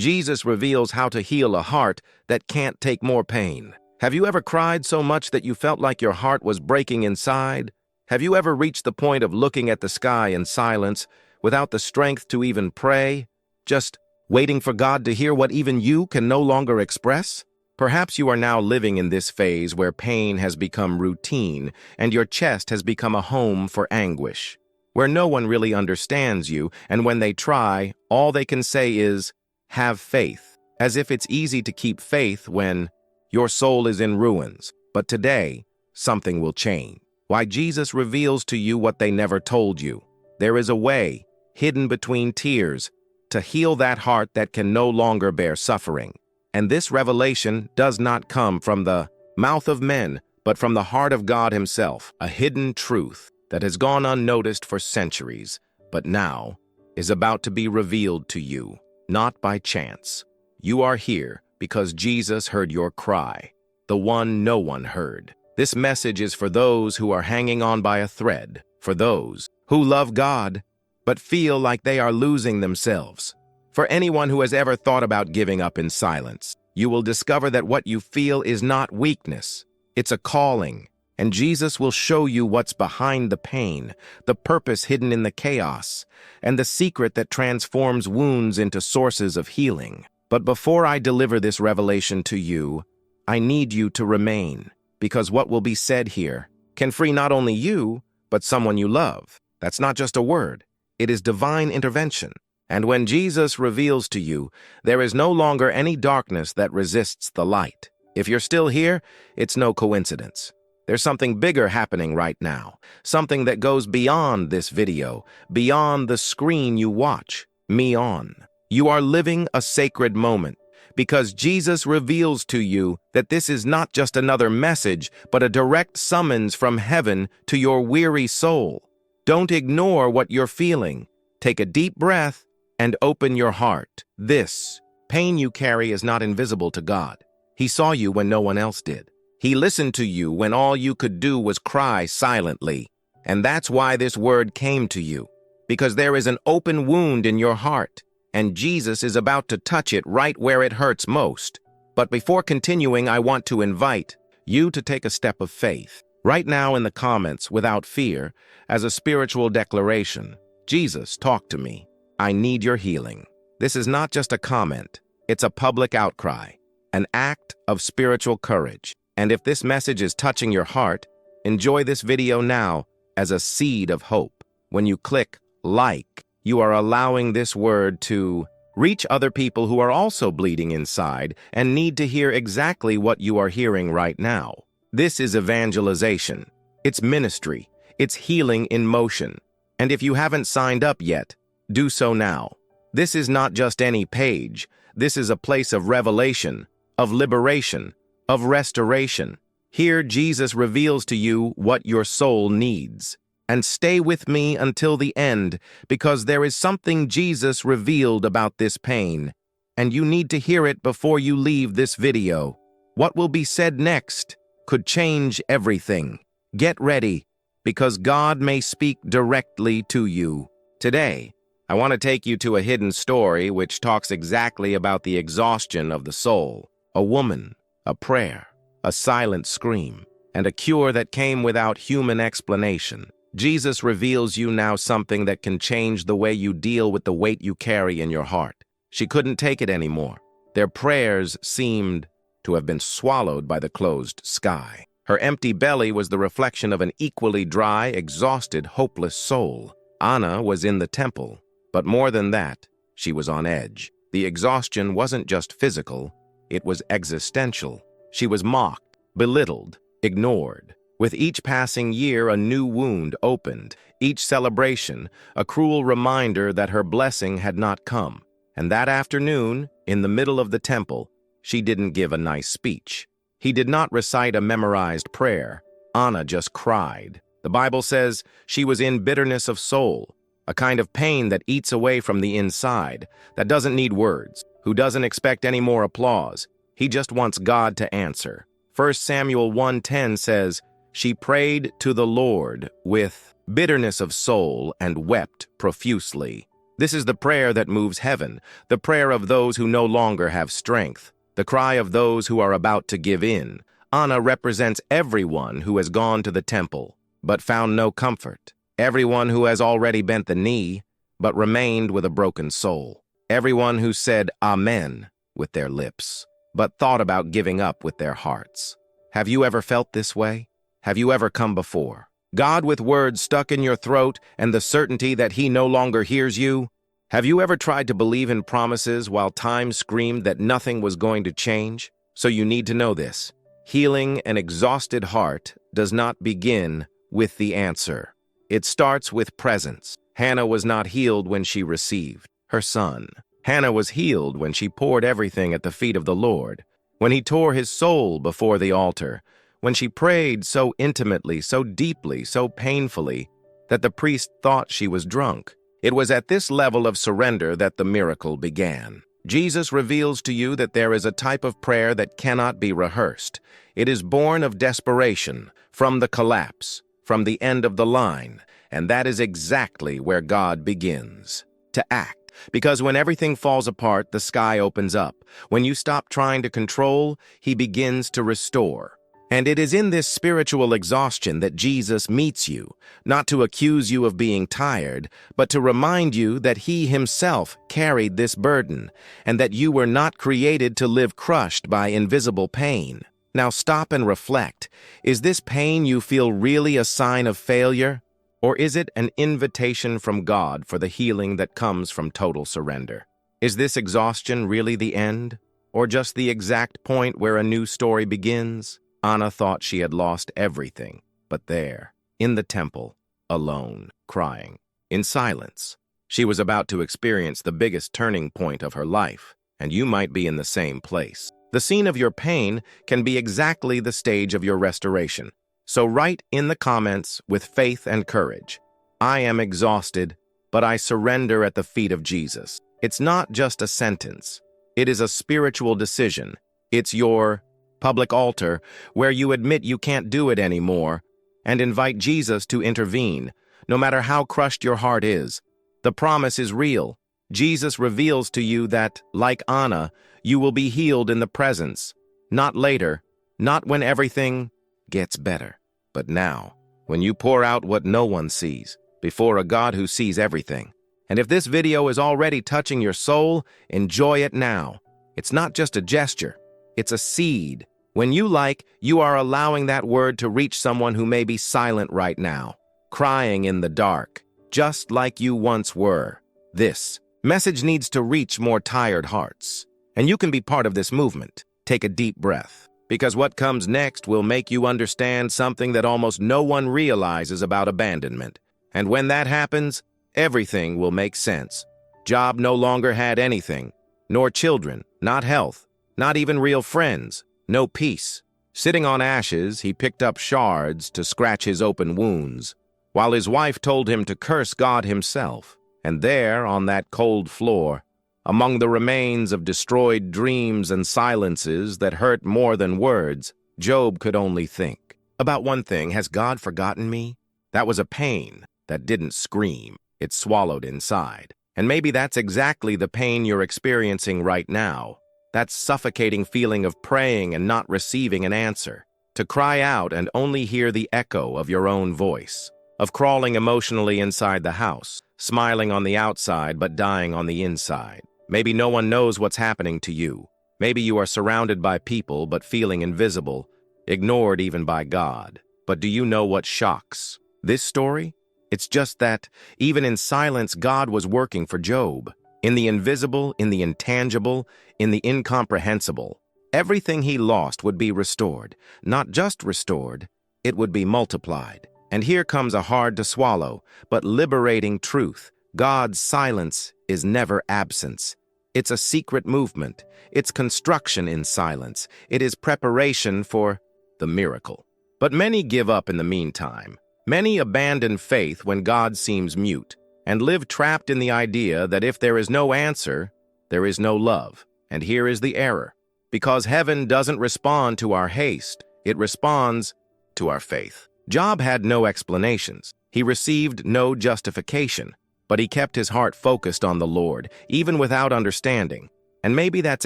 Jesus reveals how to heal a heart that can't take more pain. Have you ever cried so much that you felt like your heart was breaking inside? Have you ever reached the point of looking at the sky in silence without the strength to even pray, just waiting for God to hear what even you can no longer express? Perhaps you are now living in this phase where pain has become routine and your chest has become a home for anguish, where no one really understands you, and when they try, all they can say is, "Have faith," as if it's easy to keep faith when your soul is in ruins. But today, something will change. Why Jesus reveals to you what they never told you. There is a way, hidden between tears, to heal that heart that can no longer bear suffering. And this revelation does not come from the mouth of men, but from the heart of God himself, a hidden truth that has gone unnoticed for centuries, but now is about to be revealed to you, not by chance. You are here because Jesus heard your cry, the one no one heard. This message is for those who are hanging on by a thread, for those who love God but feel like they are losing themselves. For anyone who has ever thought about giving up in silence, you will discover that what you feel is not weakness. It's a calling, and Jesus will show you what's behind the pain, the purpose hidden in the chaos, and the secret that transforms wounds into sources of healing. But before I deliver this revelation to you, I need you to remain, because what will be said here can free not only you, but someone you love. That's not just a word. It is divine intervention. And when Jesus reveals to you, there is no longer any darkness that resists the light. If you're still here, it's no coincidence. There's something bigger happening right now, something that goes beyond this video, beyond the screen you watch me on. You are living a sacred moment because Jesus reveals to you that this is not just another message, but a direct summons from heaven to your weary soul. Don't ignore what you're feeling. Take a deep breath and open your heart. This pain you carry is not invisible to God. He saw you when no one else did. He listened to you when all you could do was cry silently. And that's why this word came to you, because there is an open wound in your heart, and Jesus is about to touch it right where it hurts most. But before continuing, I want to invite you to take a step of faith. Right now in the comments, without fear, as a spiritual declaration, Jesus, talk to me. I need your healing. This is not just a comment. It's a public outcry, an act of spiritual courage. And if this message is touching your heart, enjoy this video now as a seed of hope. When you click like, you are allowing this word to reach other people who are also bleeding inside and need to hear exactly what you are hearing right now. This is evangelization. It's ministry. It's healing in motion. And if you haven't signed up yet, do so now. This is not just any page. This is a place of revelation, of liberation, of restoration. Here, Jesus reveals to you what your soul needs. And stay with me until the end, because there is something Jesus revealed about this pain, and you need to hear it before you leave this video. What will be said next could change everything. Get ready, because God may speak directly to you. Today, I want to take you to a hidden story which talks exactly about the exhaustion of the soul. A woman, a prayer, a silent scream, and a cure that came without human explanation. Jesus reveals you now something that can change the way you deal with the weight you carry in your heart. She couldn't take it anymore. Their prayers seemed to have been swallowed by the closed sky. Her empty belly was the reflection of an equally dry, exhausted, hopeless soul. Anna was in the temple, but more than that, she was on edge. The exhaustion wasn't just physical, it was existential. She was mocked, belittled, ignored. With each passing year, a new wound opened. Each celebration, a cruel reminder that her blessing had not come. And that afternoon, in the middle of the temple, she didn't give a nice speech. He did not recite a memorized prayer. Anna just cried. The Bible says she was in bitterness of soul, a kind of pain that eats away from the inside, that doesn't need words, who doesn't expect any more applause. He just wants God to answer. 1 Samuel 1:10 says, "She prayed to the Lord with bitterness of soul and wept profusely." This is the prayer that moves heaven, the prayer of those who no longer have strength, the cry of those who are about to give in. Anna represents everyone who has gone to the temple, but found no comfort. Everyone who has already bent the knee, but remained with a broken soul. Everyone who said Amen with their lips, but thought about giving up with their hearts. Have you ever felt this way? Have you ever come before God with words stuck in your throat and the certainty that He no longer hears you? Have you ever tried to believe in promises while time screamed that nothing was going to change? So you need to know this. Healing an exhausted heart does not begin with the answer. It starts with presence. Hannah was not healed when she received her son. Hannah was healed when she poured everything at the feet of the Lord, when He tore His soul before the altar, when she prayed so intimately, so deeply, so painfully, that the priest thought she was drunk. It was at this level of surrender that the miracle began. Jesus reveals to you that there is a type of prayer that cannot be rehearsed. It is born of desperation, from the collapse, from the end of the line, and that is exactly where God begins to act. Because when everything falls apart, the sky opens up. When you stop trying to control, He begins to restore. And it is in this spiritual exhaustion that Jesus meets you, not to accuse you of being tired, but to remind you that He Himself carried this burden, and that you were not created to live crushed by invisible pain. Now stop and reflect. Is this pain you feel really a sign of failure? Or is it an invitation from God for the healing that comes from total surrender? Is this exhaustion really the end, or just the exact point where a new story begins? Anna thought she had lost everything, but there, in the temple, alone, crying, in silence, she was about to experience the biggest turning point of her life, and you might be in the same place. The scene of your pain can be exactly the stage of your restoration. So write in the comments with faith and courage, I am exhausted, but I surrender at the feet of Jesus. It's not just a sentence. It is a spiritual decision. It's your public altar where you admit you can't do it anymore and invite Jesus to intervene, no matter how crushed your heart is. The promise is real. Jesus reveals to you that, like Anna, you will be healed in the presence, not later, not when everything gets better, but now, when you pour out what no one sees, before a God who sees everything. And if this video is already touching your soul, enjoy it now. It's not just a gesture, it's a seed. When you are allowing that word to reach someone who may be silent right now, crying in the dark, just like you once were. This message needs to reach more tired hearts. And you can be part of this movement. Take a deep breath, because what comes next will make you understand something that almost no one realizes about abandonment. And when that happens, everything will make sense. Job no longer had anything, nor children, not health, not even real friends, no peace. Sitting on ashes, he picked up shards to scratch his open wounds, while his wife told him to curse God Himself. And there, on that cold floor, among the remains of destroyed dreams and silences that hurt more than words, Job could only think about one thing: has God forgotten me? That was a pain that didn't scream. It swallowed inside. And maybe that's exactly the pain you're experiencing right now. That suffocating feeling of praying and not receiving an answer. To cry out and only hear the echo of your own voice. Of crawling emotionally inside the house, smiling on the outside but dying on the inside. Maybe no one knows what's happening to you. Maybe you are surrounded by people but feeling invisible, ignored even by God. But do you know what shocks this story? It's just that, even in silence, God was working for Job. In the invisible, in the intangible, in the incomprehensible. Everything he lost would be restored. Not just restored, it would be multiplied. And here comes a hard-to-swallow, but liberating truth. God's silence is never absence. It's a secret movement. It's construction in silence. It is preparation for the miracle. But many give up in the meantime. Many abandon faith when God seems mute, and live trapped in the idea that if there is no answer, there is no love. And here is the error. Because heaven doesn't respond to our haste, it responds to our faith. Job had no explanations. He received no justification. but he kept his heart focused on the Lord, even without understanding. And maybe that's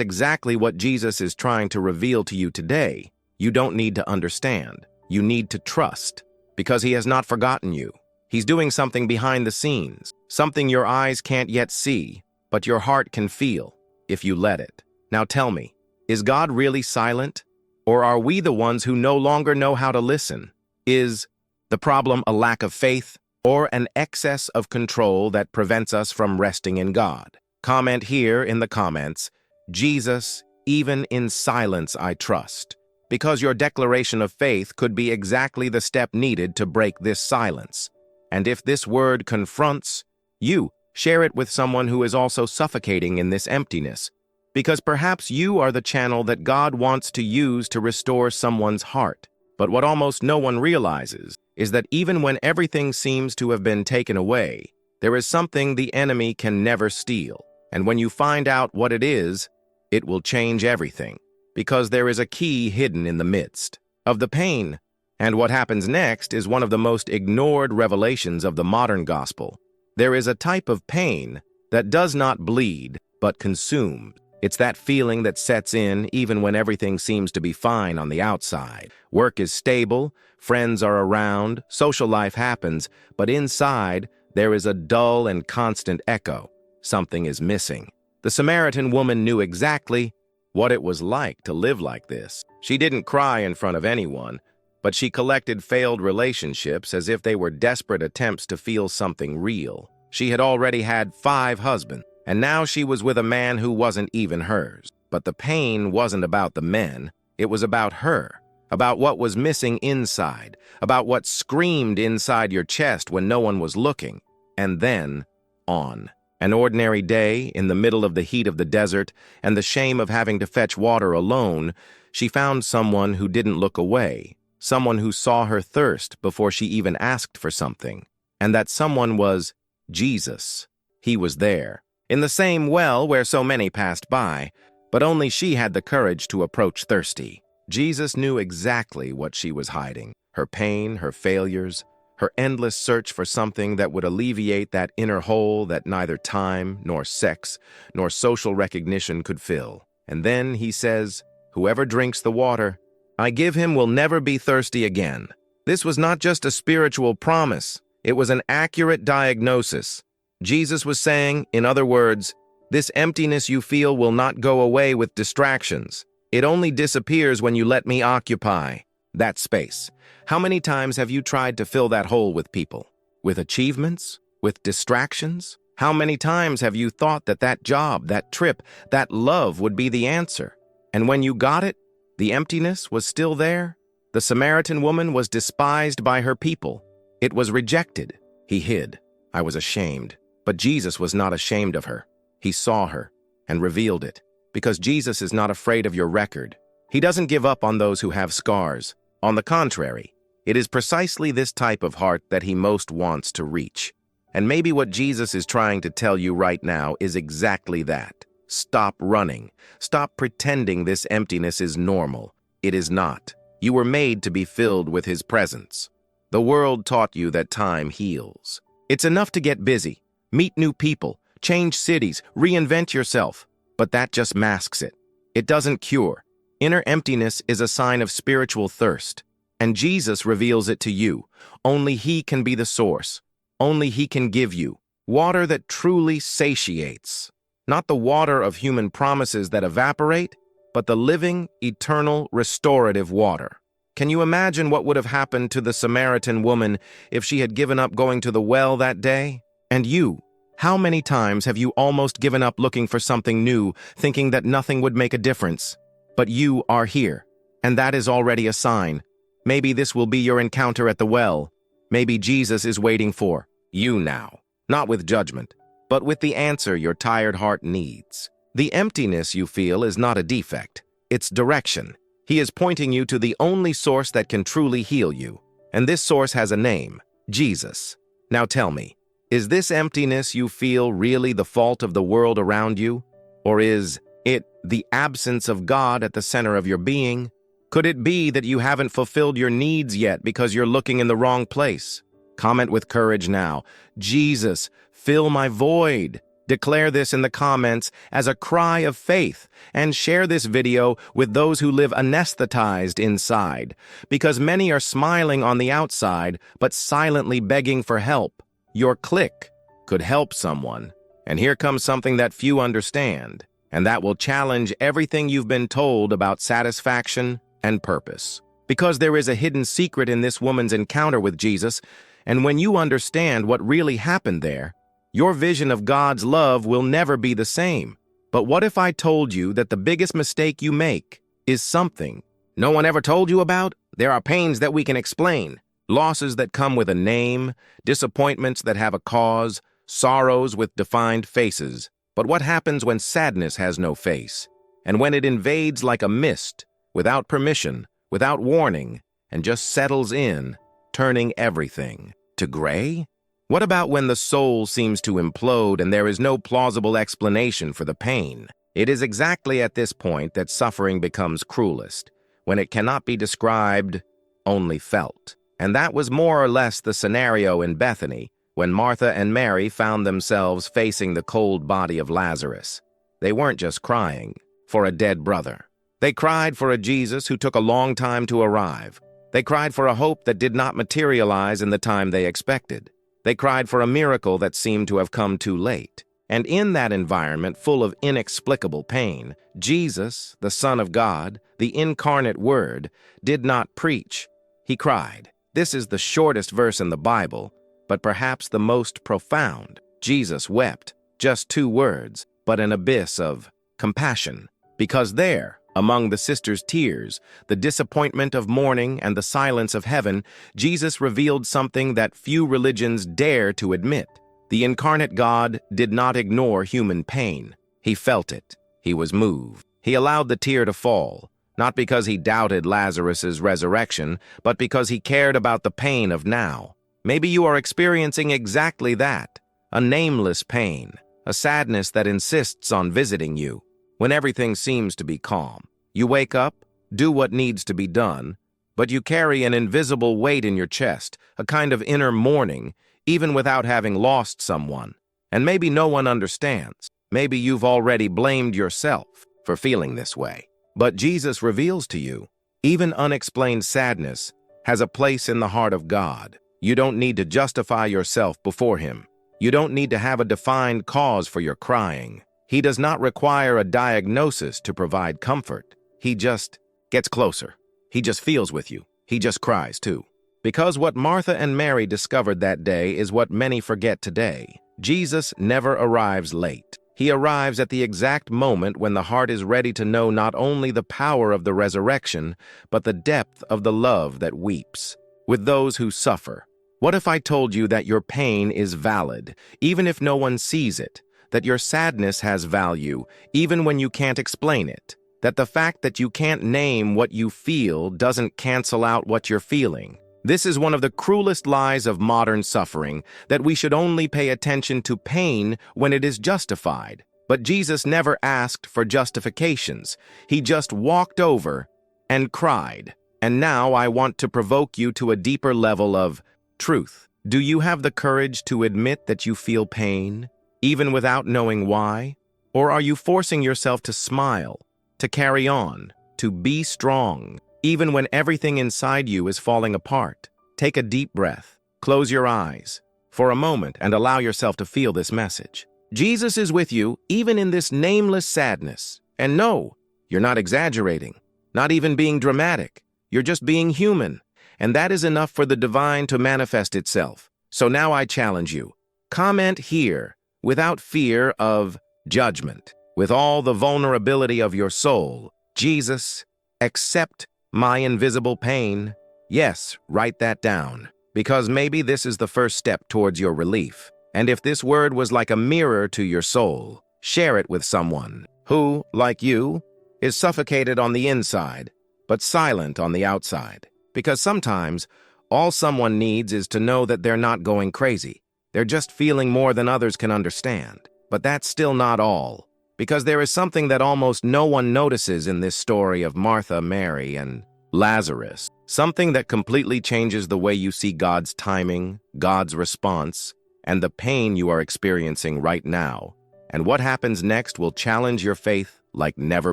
exactly what Jesus is trying to reveal to you today. You don't need to understand. You need to trust, because he has not forgotten you. He's doing something behind the scenes, something your eyes can't yet see, but your heart can feel, if you let it. Now tell me, is God really silent? Or are we the ones who no longer know how to listen? Is the problem a lack of faith, or an excess of control that prevents us from resting in God? Comment here in the comments, Jesus, even in silence I trust, because your declaration of faith could be exactly the step needed to break this silence. And if this word confronts you, share it with someone who is also suffocating in this emptiness, because perhaps you are the channel that God wants to use to restore someone's heart. But what almost no one realizes is that even when everything seems to have been taken away, there is something the enemy can never steal. And when you find out what it is, it will change everything, because there is a key hidden in the midst of the pain. And what happens next is one of the most ignored revelations of the modern gospel. There is a type of pain that does not bleed, but consumes. It's that feeling that sets in even when everything seems to be fine on the outside. Work is stable, friends are around, social life happens, but inside, there is a dull and constant echo. Something is missing. The Samaritan woman knew exactly what it was like to live like this. She didn't cry in front of anyone, but she collected failed relationships as if they were desperate attempts to feel something real. She had already had 5 husbands, and now she was with a man who wasn't even hers. But the pain wasn't about the men, it was about her, about what was missing inside, about what screamed inside your chest when no one was looking. And then, on an ordinary day, in the middle of the heat of the desert and the shame of having to fetch water alone, she found someone who didn't look away, someone who saw her thirst before she even asked for something. And that someone was Jesus. He was there, in the same well where so many passed by, but only she had the courage to approach thirsty. Jesus knew exactly what she was hiding, her pain, her failures, her endless search for something that would alleviate that inner hole that neither time, nor sex, nor social recognition could fill. And then he says, "Whoever drinks the water I give him will never be thirsty again." This was not just a spiritual promise, it was an accurate diagnosis. Jesus was saying, in other words, this emptiness you feel will not go away with distractions. It only disappears when you let me occupy that space. How many times have you tried to fill that hole with people? With achievements? With distractions? How many times have you thought that that job, that trip, that love would be the answer? And when you got it, the emptiness was still there? The Samaritan woman was despised by her people. It was rejected. He hid. I was ashamed. But Jesus was not ashamed of her. He saw her and revealed it. Because Jesus is not afraid of your record. He doesn't give up on those who have scars. On the contrary, it is precisely this type of heart that he most wants to reach. And maybe what Jesus is trying to tell you right now is exactly that. Stop running. Stop pretending this emptiness is normal. It is not. You were made to be filled with his presence. The world taught you that time heals. It's enough to get busy, meet new people, change cities, reinvent yourself. But that just masks it. It doesn't cure. Inner emptiness is a sign of spiritual thirst. And Jesus reveals it to you. Only he can be the source. Only he can give you water that truly satiates. Not the water of human promises that evaporate, but the living, eternal, restorative water. Can you imagine what would have happened to the Samaritan woman if she had given up going to the well that day? And you, how many times have you almost given up looking for something new, thinking that nothing would make a difference? But you are here, and that is already a sign. Maybe this will be your encounter at the well. Maybe Jesus is waiting for you now, not with judgment, but with the answer your tired heart needs. The emptiness you feel is not a defect, it's direction. He is pointing you to the only source that can truly heal you, and this source has a name, Jesus. Now tell me, is this emptiness you feel really the fault of the world around you? Or is it the absence of God at the center of your being? Could it be that you haven't fulfilled your needs yet because you're looking in the wrong place? Comment with courage now. Jesus, fill my void. Declare this in the comments as a cry of faith and share this video with those who live anesthetized inside, because many are smiling on the outside but silently begging for help. Your click could help someone. And here comes something that few understand, and that will challenge everything you've been told about satisfaction and purpose. Because there is a hidden secret in this woman's encounter with Jesus, and when you understand what really happened there, your vision of God's love will never be the same. But what if I told you that the biggest mistake you make is something no one ever told you about? There are pains that we can explain, losses that come with a name, disappointments that have a cause, sorrows with defined faces. But what happens when sadness has no face, and when it invades like a mist, without permission, without warning, and just settles in, turning everything to gray? What about when the soul seems to implode and there is no plausible explanation for the pain? It is exactly at this point that suffering becomes cruelest, when it cannot be described, only felt. And that was more or less the scenario in Bethany, when Martha and Mary found themselves facing the cold body of Lazarus. They weren't just crying for a dead brother. They cried for a Jesus who took a long time to arrive. They cried for a hope that did not materialize in the time they expected. They cried for a miracle that seemed to have come too late. And in that environment full of inexplicable pain, Jesus, the Son of God, the incarnate Word, did not preach. He cried. This is the shortest verse in the Bible, but perhaps the most profound. Jesus wept. Just 2 words, but an abyss of compassion. Because there, among the sisters' tears, the disappointment of mourning, and the silence of heaven, Jesus revealed something that few religions dare to admit. The incarnate God did not ignore human pain. He felt it. He was moved. He allowed the tear to fall, not because he doubted Lazarus's resurrection, but because he cared about the pain of now. Maybe you are experiencing exactly that, a nameless pain, a sadness that insists on visiting you. When everything seems to be calm, you wake up, do what needs to be done, but you carry an invisible weight in your chest, a kind of inner mourning, even without having lost someone. And maybe no one understands. Maybe you've already blamed yourself for feeling this way. But Jesus reveals to you, even unexplained sadness has a place in the heart of God. You don't need to justify yourself before Him. You don't need to have a defined cause for your crying. He does not require a diagnosis to provide comfort. He just gets closer. He just feels with you. He just cries too. Because what Martha and Mary discovered that day is what many forget today. Jesus never arrives late. He arrives at the exact moment when the heart is ready to know not only the power of the resurrection, but the depth of the love that weeps with those who suffer. What if I told you that your pain is valid, even if no one sees it? That your sadness has value, even when you can't explain it. That the fact that you can't name what you feel doesn't cancel out what you're feeling. This is one of the cruelest lies of modern suffering, that we should only pay attention to pain when it is justified. But Jesus never asked for justifications. He just walked over and cried. And now I want to provoke you to a deeper level of truth. Do you have the courage to admit that you feel pain, even without knowing why? Or are you forcing yourself to smile, to carry on, to be strong, even when everything inside you is falling apart? Take a deep breath, close your eyes for a moment, and allow yourself to feel this message. Jesus is with you, even in this nameless sadness. And no, you're not exaggerating, not even being dramatic. You're just being human. And that is enough for the divine to manifest itself. So now I challenge you. Comment here, without fear of judgment, with all the vulnerability of your soul. Jesus, accept my invisible pain. Yes, write that down, because maybe this is the first step towards your relief. And if this word was like a mirror to your soul, share it with someone who, like you, is suffocated on the inside, but silent on the outside. Because sometimes, all someone needs is to know that they're not going crazy. They're just feeling more than others can understand. But that's still not all. Because there is something that almost no one notices in this story of Martha, Mary, and Lazarus. Something that completely changes the way you see God's timing, God's response, and the pain you are experiencing right now. And what happens next will challenge your faith like never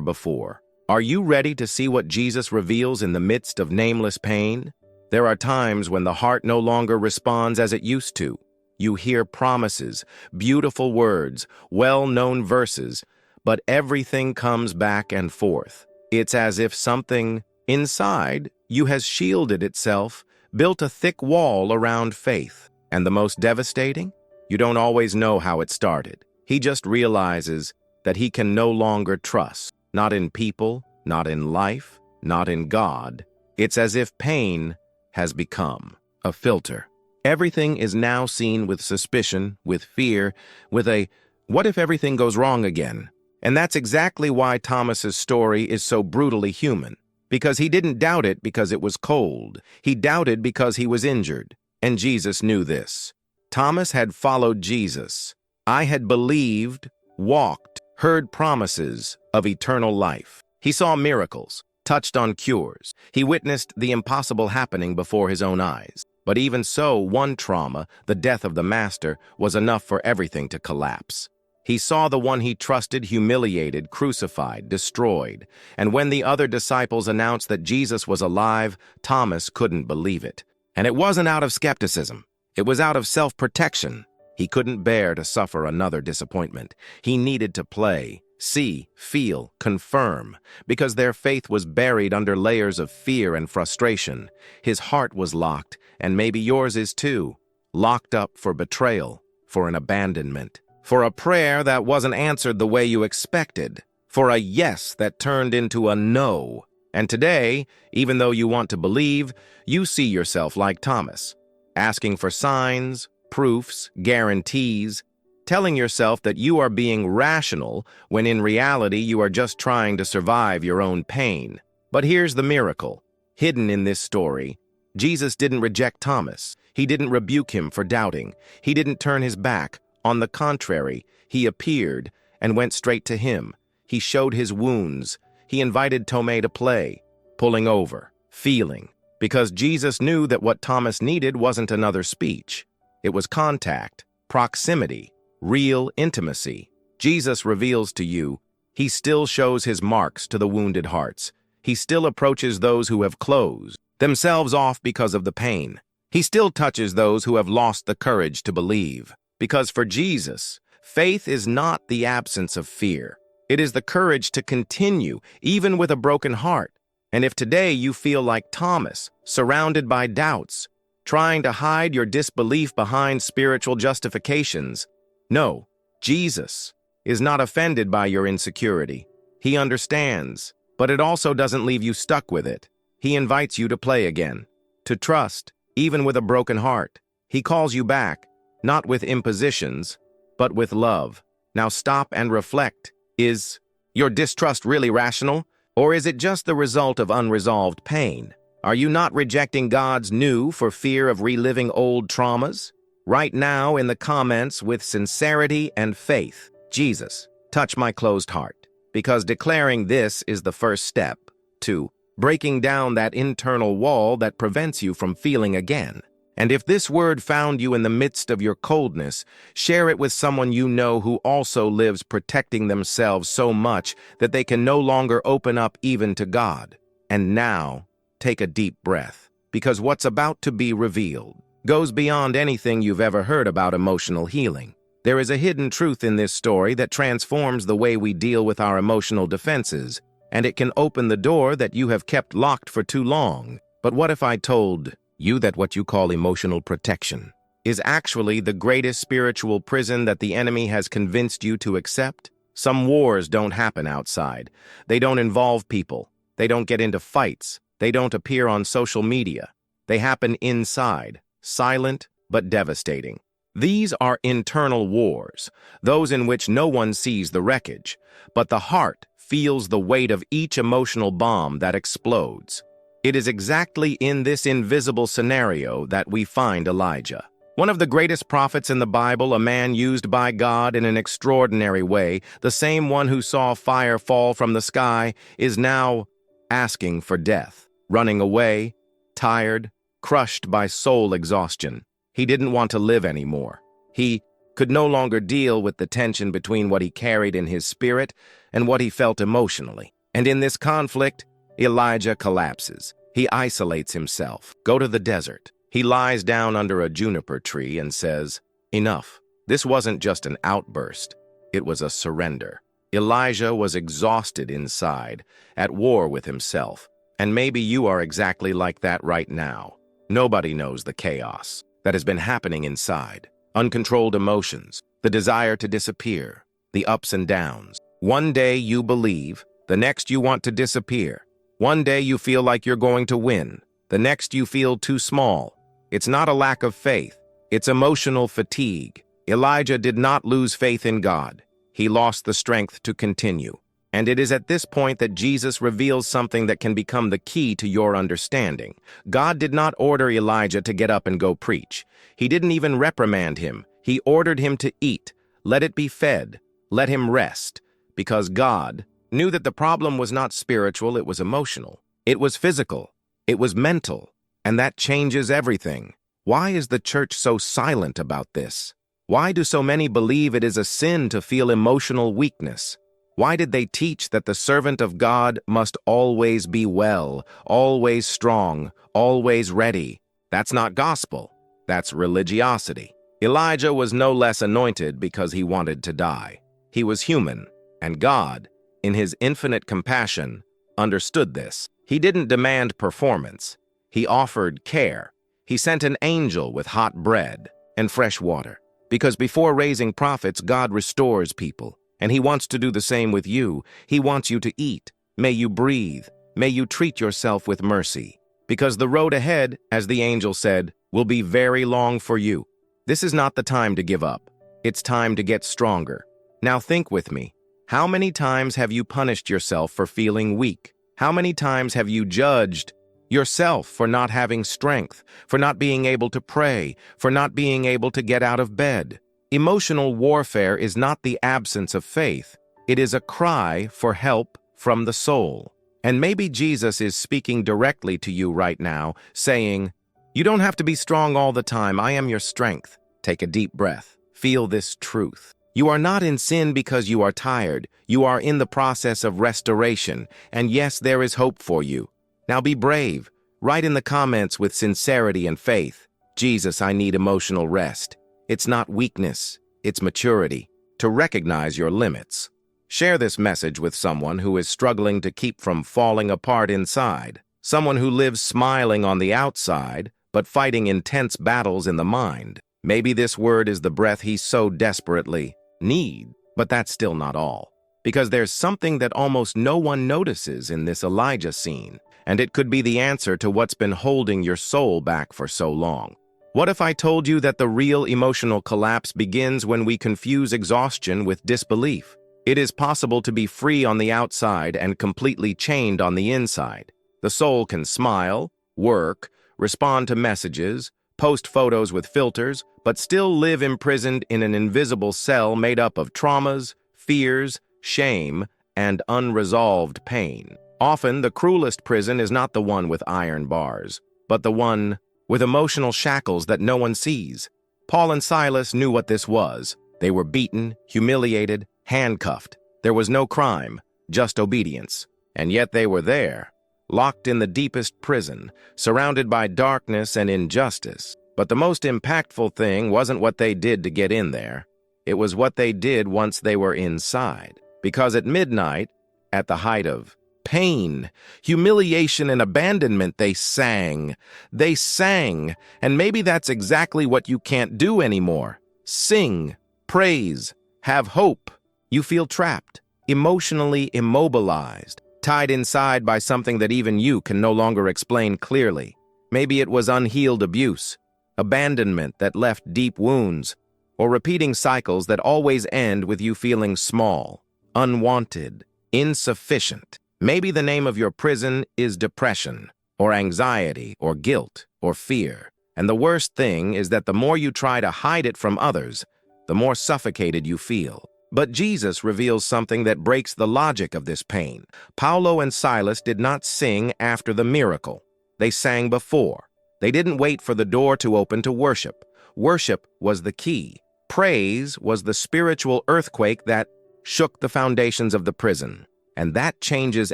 before. Are you ready to see what Jesus reveals in the midst of nameless pain? There are times when the heart no longer responds as it used to. You hear promises, beautiful words, well-known verses, but everything comes back and forth. It's as if something inside you has shielded itself, built a thick wall around faith. And the most devastating? You don't always know how it started. He just realizes that he can no longer trust, not in people, not in life, not in God. It's as if pain has become a filter. Everything is now seen with suspicion, with fear, with a, what if everything goes wrong again? And that's exactly why Thomas's story is so brutally human. Because he didn't doubt it because it was cold. He doubted because he was injured. And Jesus knew this. Thomas had followed Jesus. I had believed, walked, heard promises of eternal life. He saw miracles, touched on cures. He witnessed the impossible happening before his own eyes. But even so, one trauma, the death of the Master, was enough for everything to collapse. He saw the one he trusted humiliated, crucified, destroyed. And when the other disciples announced that Jesus was alive, Thomas couldn't believe it. And it wasn't out of skepticism. It was out of self-protection. He couldn't bear to suffer another disappointment. He needed to play, see, feel, confirm, because their faith was buried under layers of fear and frustration. His heart was locked, and maybe yours is too, locked up for betrayal, for an abandonment, for a prayer that wasn't answered the way you expected, for a yes that turned into a no. And today, even though you want to believe, you see yourself like Thomas, asking for signs, proofs, guarantees, telling yourself that you are being rational when in reality you are just trying to survive your own pain. But here's the miracle. Hidden in this story, Jesus didn't reject Thomas. He didn't rebuke him for doubting. He didn't turn his back. On the contrary, he appeared and went straight to him. He showed his wounds. He invited Tomei to play, pulling over, feeling, because Jesus knew that what Thomas needed wasn't another speech. It was contact, proximity, real intimacy. Jesus reveals to you, he still shows his marks to the wounded hearts. He still approaches those who have closed themselves off because of the pain. He still touches those who have lost the courage to believe. Because for Jesus, faith is not the absence of fear. It is the courage to continue, even with a broken heart. And if today you feel like Thomas, surrounded by doubts, trying to hide your disbelief behind spiritual justifications, no, Jesus is not offended by your insecurity. He understands, but it also doesn't leave you stuck with it. He invites you to play again, to trust, even with a broken heart. He calls you back, not with impositions, but with love. Now stop and reflect. Is your distrust really rational? Or is it just the result of unresolved pain? Are you not rejecting God's new for fear of reliving old traumas? Right now in the comments with sincerity and faith, Jesus, touch my closed heart. Because declaring this is the first step to breaking down that internal wall that prevents you from feeling again. And if this word found you in the midst of your coldness, share it with someone you know who also lives protecting themselves so much that they can no longer open up even to God. And now, take a deep breath, because what's about to be revealed goes beyond anything you've ever heard about emotional healing. There is a hidden truth in this story that transforms the way we deal with our emotional defenses, and it can open the door that you have kept locked for too long. But what if I told you that what you call emotional protection is actually the greatest spiritual prison that the enemy has convinced you to accept? Some wars don't happen outside. They don't involve people. They don't get into fights. They don't appear on social media. They happen inside, silent but devastating. These are internal wars, those in which no one sees the wreckage, but the heart feels the weight of each emotional bomb that explodes. It is exactly in this invisible scenario that we find Elijah. One of the greatest prophets in the Bible, a man used by God in an extraordinary way, the same one who saw fire fall from the sky, is now asking for death. running away, tired, crushed by soul exhaustion. He didn't want to live anymore. He could no longer deal with the tension between what he carried in his spirit and what he felt emotionally. And in this conflict, Elijah collapses. He isolates himself. Go to the desert. He lies down under a juniper tree and says, "Enough." This wasn't just an outburst. It was a surrender. Elijah was exhausted inside, at war with himself. And maybe you are exactly like that right now. Nobody knows the chaos that has been happening inside. Uncontrolled emotions, the desire to disappear, the ups and downs. One day you believe, the next you want to disappear. One day you feel like you're going to win, the next you feel too small. It's not a lack of faith, it's emotional fatigue. Elijah did not lose faith in God. He lost the strength to continue. And it is at this point that Jesus reveals something that can become the key to your understanding. God did not order Elijah to get up and go preach. He didn't even reprimand him. He ordered him to eat. Let it be fed. Let him rest. Because God knew that the problem was not spiritual, it was emotional. It was physical. It was mental. And that changes everything. Why is the church so silent about this? Why do so many believe it is a sin to feel emotional weakness? Why did they teach that the servant of God must always be well, always strong, always ready? That's not gospel. That's religiosity. Elijah was no less anointed because he wanted to die. He was human, and God, in his infinite compassion, understood this. He didn't demand performance. He offered care. He sent an angel with hot bread and fresh water. Because before raising prophets, God restores people. And he wants to do the same with you. He wants you to eat. May you breathe. May you treat yourself with mercy. Because the road ahead, as the angel said, will be very long for you. This is not the time to give up. It's time to get stronger. Now think with me. How many times have you punished yourself for feeling weak? How many times have you judged yourself for not having strength, for not being able to pray, for not being able to get out of bed? Emotional warfare is not the absence of faith. It is a cry for help from the soul. And maybe Jesus is speaking directly to you right now, saying, "You don't have to be strong all the time. I am your strength." Take a deep breath. Feel this truth. You are not in sin because you are tired. You are in the process of restoration. And yes, there is hope for you. Now be brave. Write in the comments with sincerity and faith, "Jesus, I need emotional rest." It's not weakness, it's maturity, to recognize your limits. Share this message with someone who is struggling to keep from falling apart inside, someone who lives smiling on the outside, but fighting intense battles in the mind. Maybe this word is the breath he so desperately needs, but that's still not all. Because there's something that almost no one notices in this Elijah scene, and it could be the answer to what's been holding your soul back for so long. What if I told you that the real emotional collapse begins when we confuse exhaustion with disbelief? It is possible to be free on the outside and completely chained on the inside. The soul can smile, work, respond to messages, post photos with filters, but still live imprisoned in an invisible cell made up of traumas, fears, shame, and unresolved pain. Often, the cruelest prison is not the one with iron bars, but the one with emotional shackles that no one sees. Paul and Silas knew what this was. They were beaten, humiliated, handcuffed. There was no crime, just obedience. And yet they were there, locked in the deepest prison, surrounded by darkness and injustice. But the most impactful thing wasn't what they did to get in there. It was what they did once they were inside. Because at midnight, at the height of pain, humiliation, and abandonment, they sang. They sang, and maybe that's exactly what you can't do anymore. Sing, praise, have hope. You feel trapped, emotionally immobilized, tied inside by something that even you can no longer explain clearly. Maybe it was unhealed abuse, abandonment that left deep wounds, or repeating cycles that always end with you feeling small, unwanted, insufficient. Maybe the name of your prison is depression, or anxiety, or guilt, or fear. And the worst thing is that the more you try to hide it from others, the more suffocated you feel. But Jesus reveals something that breaks the logic of this pain. Paulo and Silas did not sing after the miracle. They sang before. They didn't wait for the door to open to worship. Worship was the key. Praise was the spiritual earthquake that shook the foundations of the prison. And that changes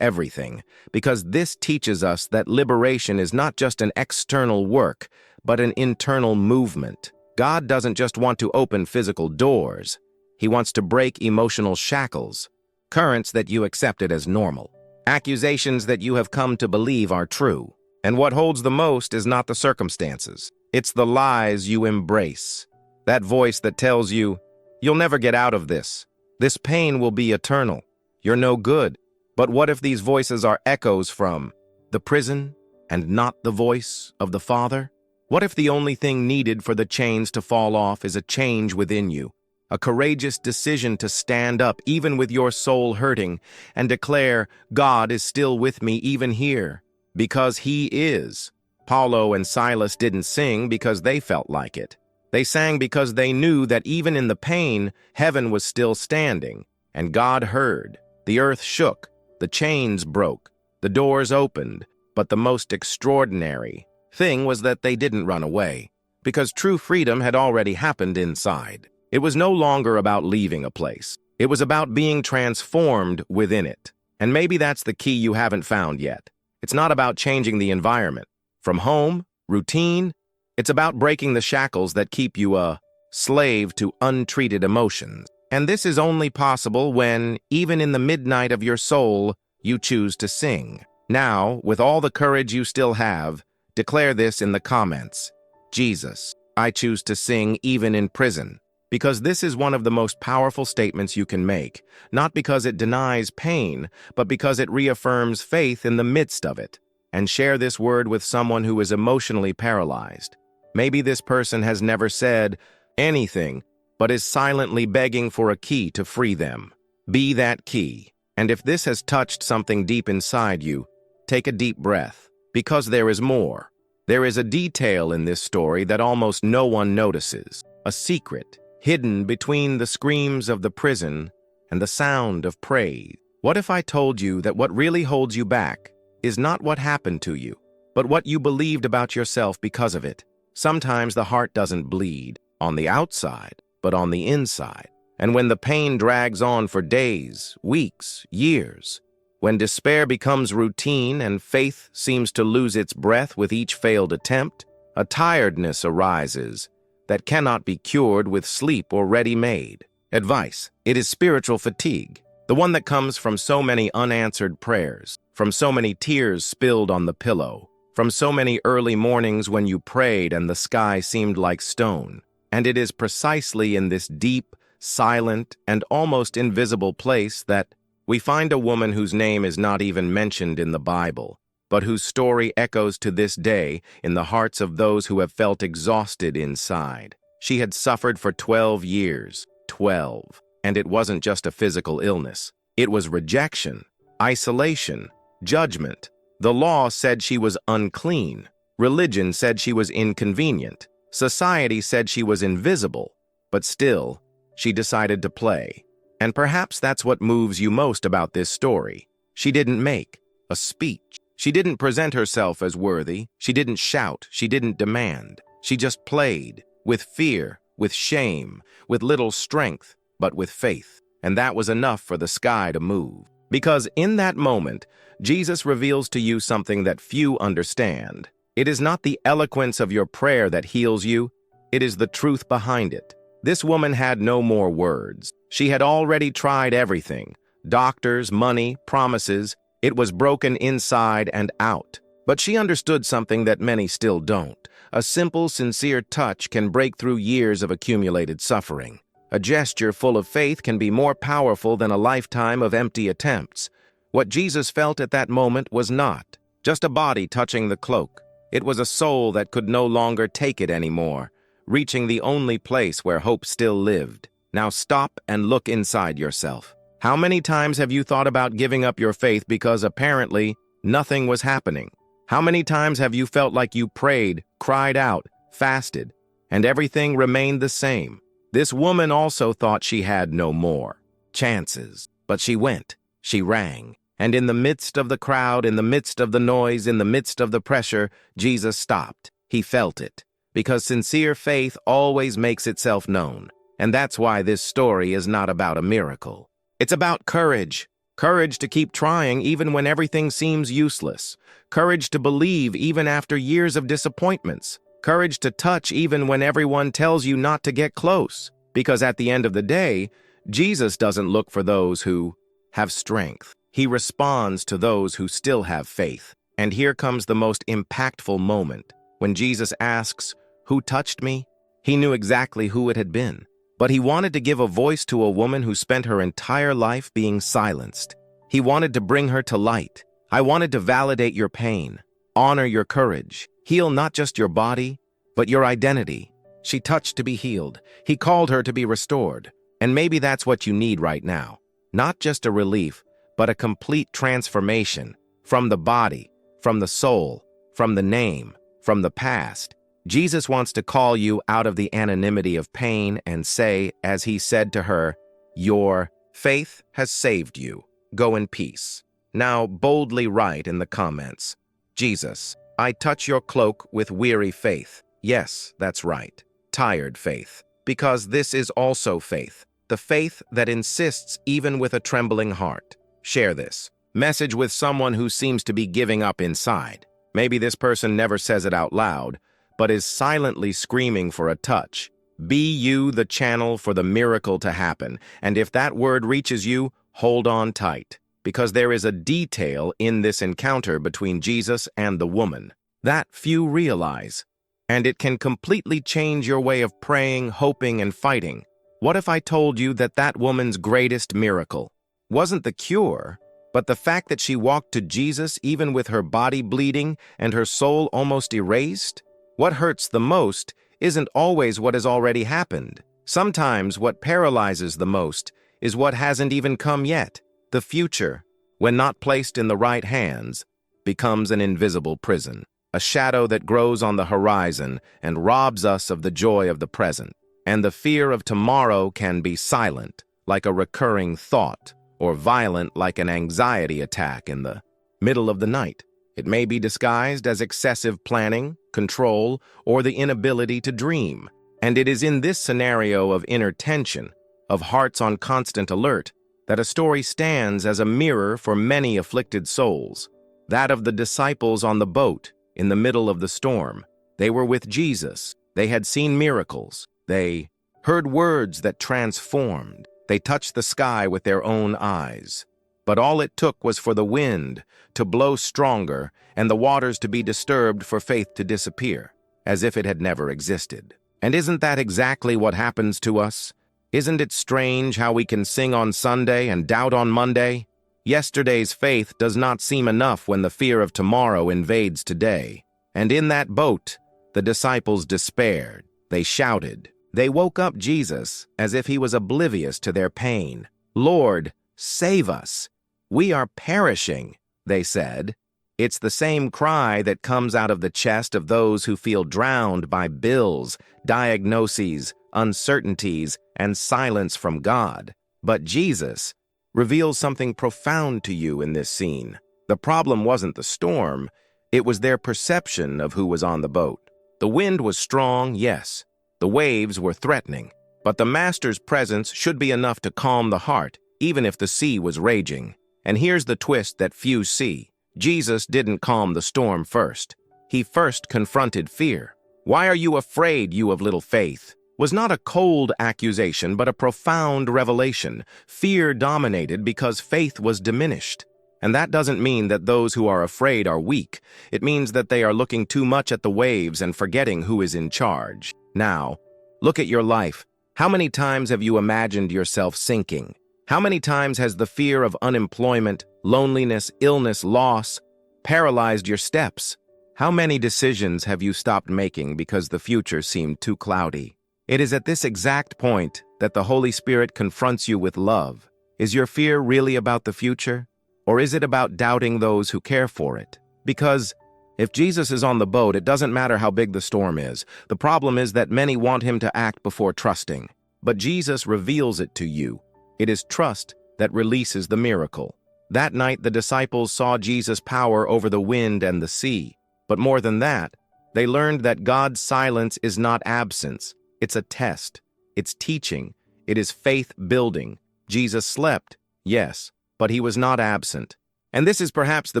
everything, because this teaches us that liberation is not just an external work, but an internal movement. God doesn't just want to open physical doors. He wants to break emotional shackles, currents that you accepted as normal, accusations that you have come to believe are true. And what holds the most is not the circumstances. It's the lies you embrace. That voice that tells you, you'll never get out of this. This pain will be eternal. You're no good. But what if these voices are echoes from the prison and not the voice of the Father? What if the only thing needed for the chains to fall off is a change within you, a courageous decision to stand up even with your soul hurting and declare, God is still with me even here, because He is. Paulo and Silas didn't sing because they felt like it. They sang because they knew that even in the pain, heaven was still standing, and God heard. The earth shook, the chains broke, the doors opened, but the most extraordinary thing was that they didn't run away, because true freedom had already happened inside. It was no longer about leaving a place. It was about being transformed within it. And maybe that's the key you haven't found yet. It's not about changing the environment. From home, routine, it's about breaking the shackles that keep you a slave to untreated emotions. And this is only possible when, even in the midnight of your soul, you choose to sing. Now, with all the courage you still have, declare this in the comments. Jesus, I choose to sing even in prison. Because this is one of the most powerful statements you can make, not because it denies pain, but because it reaffirms faith in the midst of it. And share this word with someone who is emotionally paralyzed. Maybe this person has never said anything, but is silently begging for a key to free them. Be that key. And if this has touched something deep inside you, take a deep breath, because there is more. There is a detail in this story that almost no one notices, a secret, hidden between the screams of the prison and the sound of praise. What if I told you that what really holds you back is not what happened to you, but what you believed about yourself because of it? Sometimes the heart doesn't bleed on the outside, but on the inside. And when the pain drags on for days, weeks, years, when despair becomes routine and faith seems to lose its breath with each failed attempt, a tiredness arises that cannot be cured with sleep or ready-made advice. It is spiritual fatigue, the one that comes from so many unanswered prayers, from so many tears spilled on the pillow, from so many early mornings when you prayed and the sky seemed like stone. And it is precisely in this deep, silent, and almost invisible place that we find a woman whose name is not even mentioned in the Bible, but whose story echoes to this day in the hearts of those who have felt exhausted inside. She had suffered for 12 years, 12, and it wasn't just a physical illness. It was rejection, isolation, judgment. The law said she was unclean. Religion said she was inconvenient. Society said she was invisible, but still, she decided to play. And perhaps that's what moves you most about this story. She didn't make a speech. She didn't present herself as worthy. She didn't shout. She didn't demand. She just played, with fear, with shame, with little strength, but with faith. And that was enough for the sky to move. Because in that moment, Jesus reveals to you something that few understand. It is not the eloquence of your prayer that heals you. It is the truth behind it. This woman had no more words. She had already tried everything. Doctors, money, promises. It was broken inside and out. But she understood something that many still don't. A simple, sincere touch can break through years of accumulated suffering. A gesture full of faith can be more powerful than a lifetime of empty attempts. What Jesus felt at that moment was not just a body touching the cloak. It was a soul that could no longer take it anymore, reaching the only place where hope still lived. Now stop and look inside yourself. How many times have you thought about giving up your faith because apparently nothing was happening? How many times have you felt like you prayed, cried out, fasted, and everything remained the same? This woman also thought she had no more. chances. But she went. She rang. And in the midst of the crowd, in the midst of the noise, in the midst of the pressure, Jesus stopped. He felt it. Because sincere faith always makes itself known. And that's why this story is not about a miracle. It's about courage. Courage to keep trying even when everything seems useless. Courage to believe even after years of disappointments. Courage to touch even when everyone tells you not to get close. Because at the end of the day, Jesus doesn't look for those who have strength. He responds to those who still have faith. And here comes the most impactful moment. When Jesus asks, "Who touched me?" He knew exactly who it had been. But he wanted to give a voice to a woman who spent her entire life being silenced. He wanted to bring her to light. I wanted to validate your pain, honor your courage, heal not just your body, but your identity. She touched to be healed. He called her to be restored. And maybe that's what you need right now. Not just a relief, but a complete transformation from the body, from the soul, from the name, from the past. Jesus wants to call you out of the anonymity of pain and say, as he said to her, "Your faith has saved you. Go in peace." Now boldly write in the comments, "Jesus, I touch your cloak with weary faith." Yes, that's right, tired faith. Because this is also faith, the faith that insists even with a trembling heart. Share this message with someone who seems to be giving up inside. Maybe this person never says it out loud, but is silently screaming for a touch. Be you the channel for the miracle to happen, and if that word reaches you, hold on tight, because there is a detail in this encounter between Jesus and the woman that few realize, and it can completely change your way of praying, hoping, and fighting. What if I told you that that woman's greatest miracle wasn't the cure, but the fact that she walked to Jesus even with her body bleeding and her soul almost erased? What hurts the most isn't always what has already happened. Sometimes what paralyzes the most is what hasn't even come yet. The future, when not placed in the right hands, becomes an invisible prison, a shadow that grows on the horizon and robs us of the joy of the present. And the fear of tomorrow can be silent, like a recurring thought, or violent like an anxiety attack in the middle of the night. It may be disguised as excessive planning, control, or the inability to dream. And it is in this scenario of inner tension, of hearts on constant alert, that a story stands as a mirror for many afflicted souls. That of the disciples on the boat in the middle of the storm. They were with Jesus. They had seen miracles. They heard words that transformed. They touched the sky with their own eyes. But all it took was for the wind to blow stronger and the waters to be disturbed for faith to disappear, as if it had never existed. And isn't that exactly what happens to us? Isn't it strange how we can sing on Sunday and doubt on Monday? Yesterday's faith does not seem enough when the fear of tomorrow invades today. And in that boat, the disciples despaired. They shouted. They woke up Jesus as if he was oblivious to their pain. "Lord, save us. We are perishing," they said. It's the same cry that comes out of the chest of those who feel drowned by bills, diagnoses, uncertainties, and silence from God. But Jesus reveals something profound to you in this scene. The problem wasn't the storm, it was their perception of who was on the boat. The wind was strong, yes. The waves were threatening. But the Master's presence should be enough to calm the heart, even if the sea was raging. And here's the twist that few see. Jesus didn't calm the storm first. He first confronted fear. "Why are you afraid, you of little faith?" was not a cold accusation, but a profound revelation. Fear dominated because faith was diminished. And that doesn't mean that those who are afraid are weak. It means that they are looking too much at the waves and forgetting who is in charge. Now, look at your life. How many times have you imagined yourself sinking? How many times has the fear of unemployment, loneliness, illness, loss paralyzed your steps? How many decisions have you stopped making because the future seemed too cloudy? It is at this exact point that the Holy Spirit confronts you with love. Is your fear really about the future? Or is it about doubting those who care for it? Because if Jesus is on the boat, it doesn't matter how big the storm is. The problem is that many want him to act before trusting. But Jesus reveals it to you. It is trust that releases the miracle. That night, the disciples saw Jesus' power over the wind and the sea. But more than that, they learned that God's silence is not absence. It's a test. It's teaching. It is faith building. Jesus slept, yes, but he was not absent. And this is perhaps the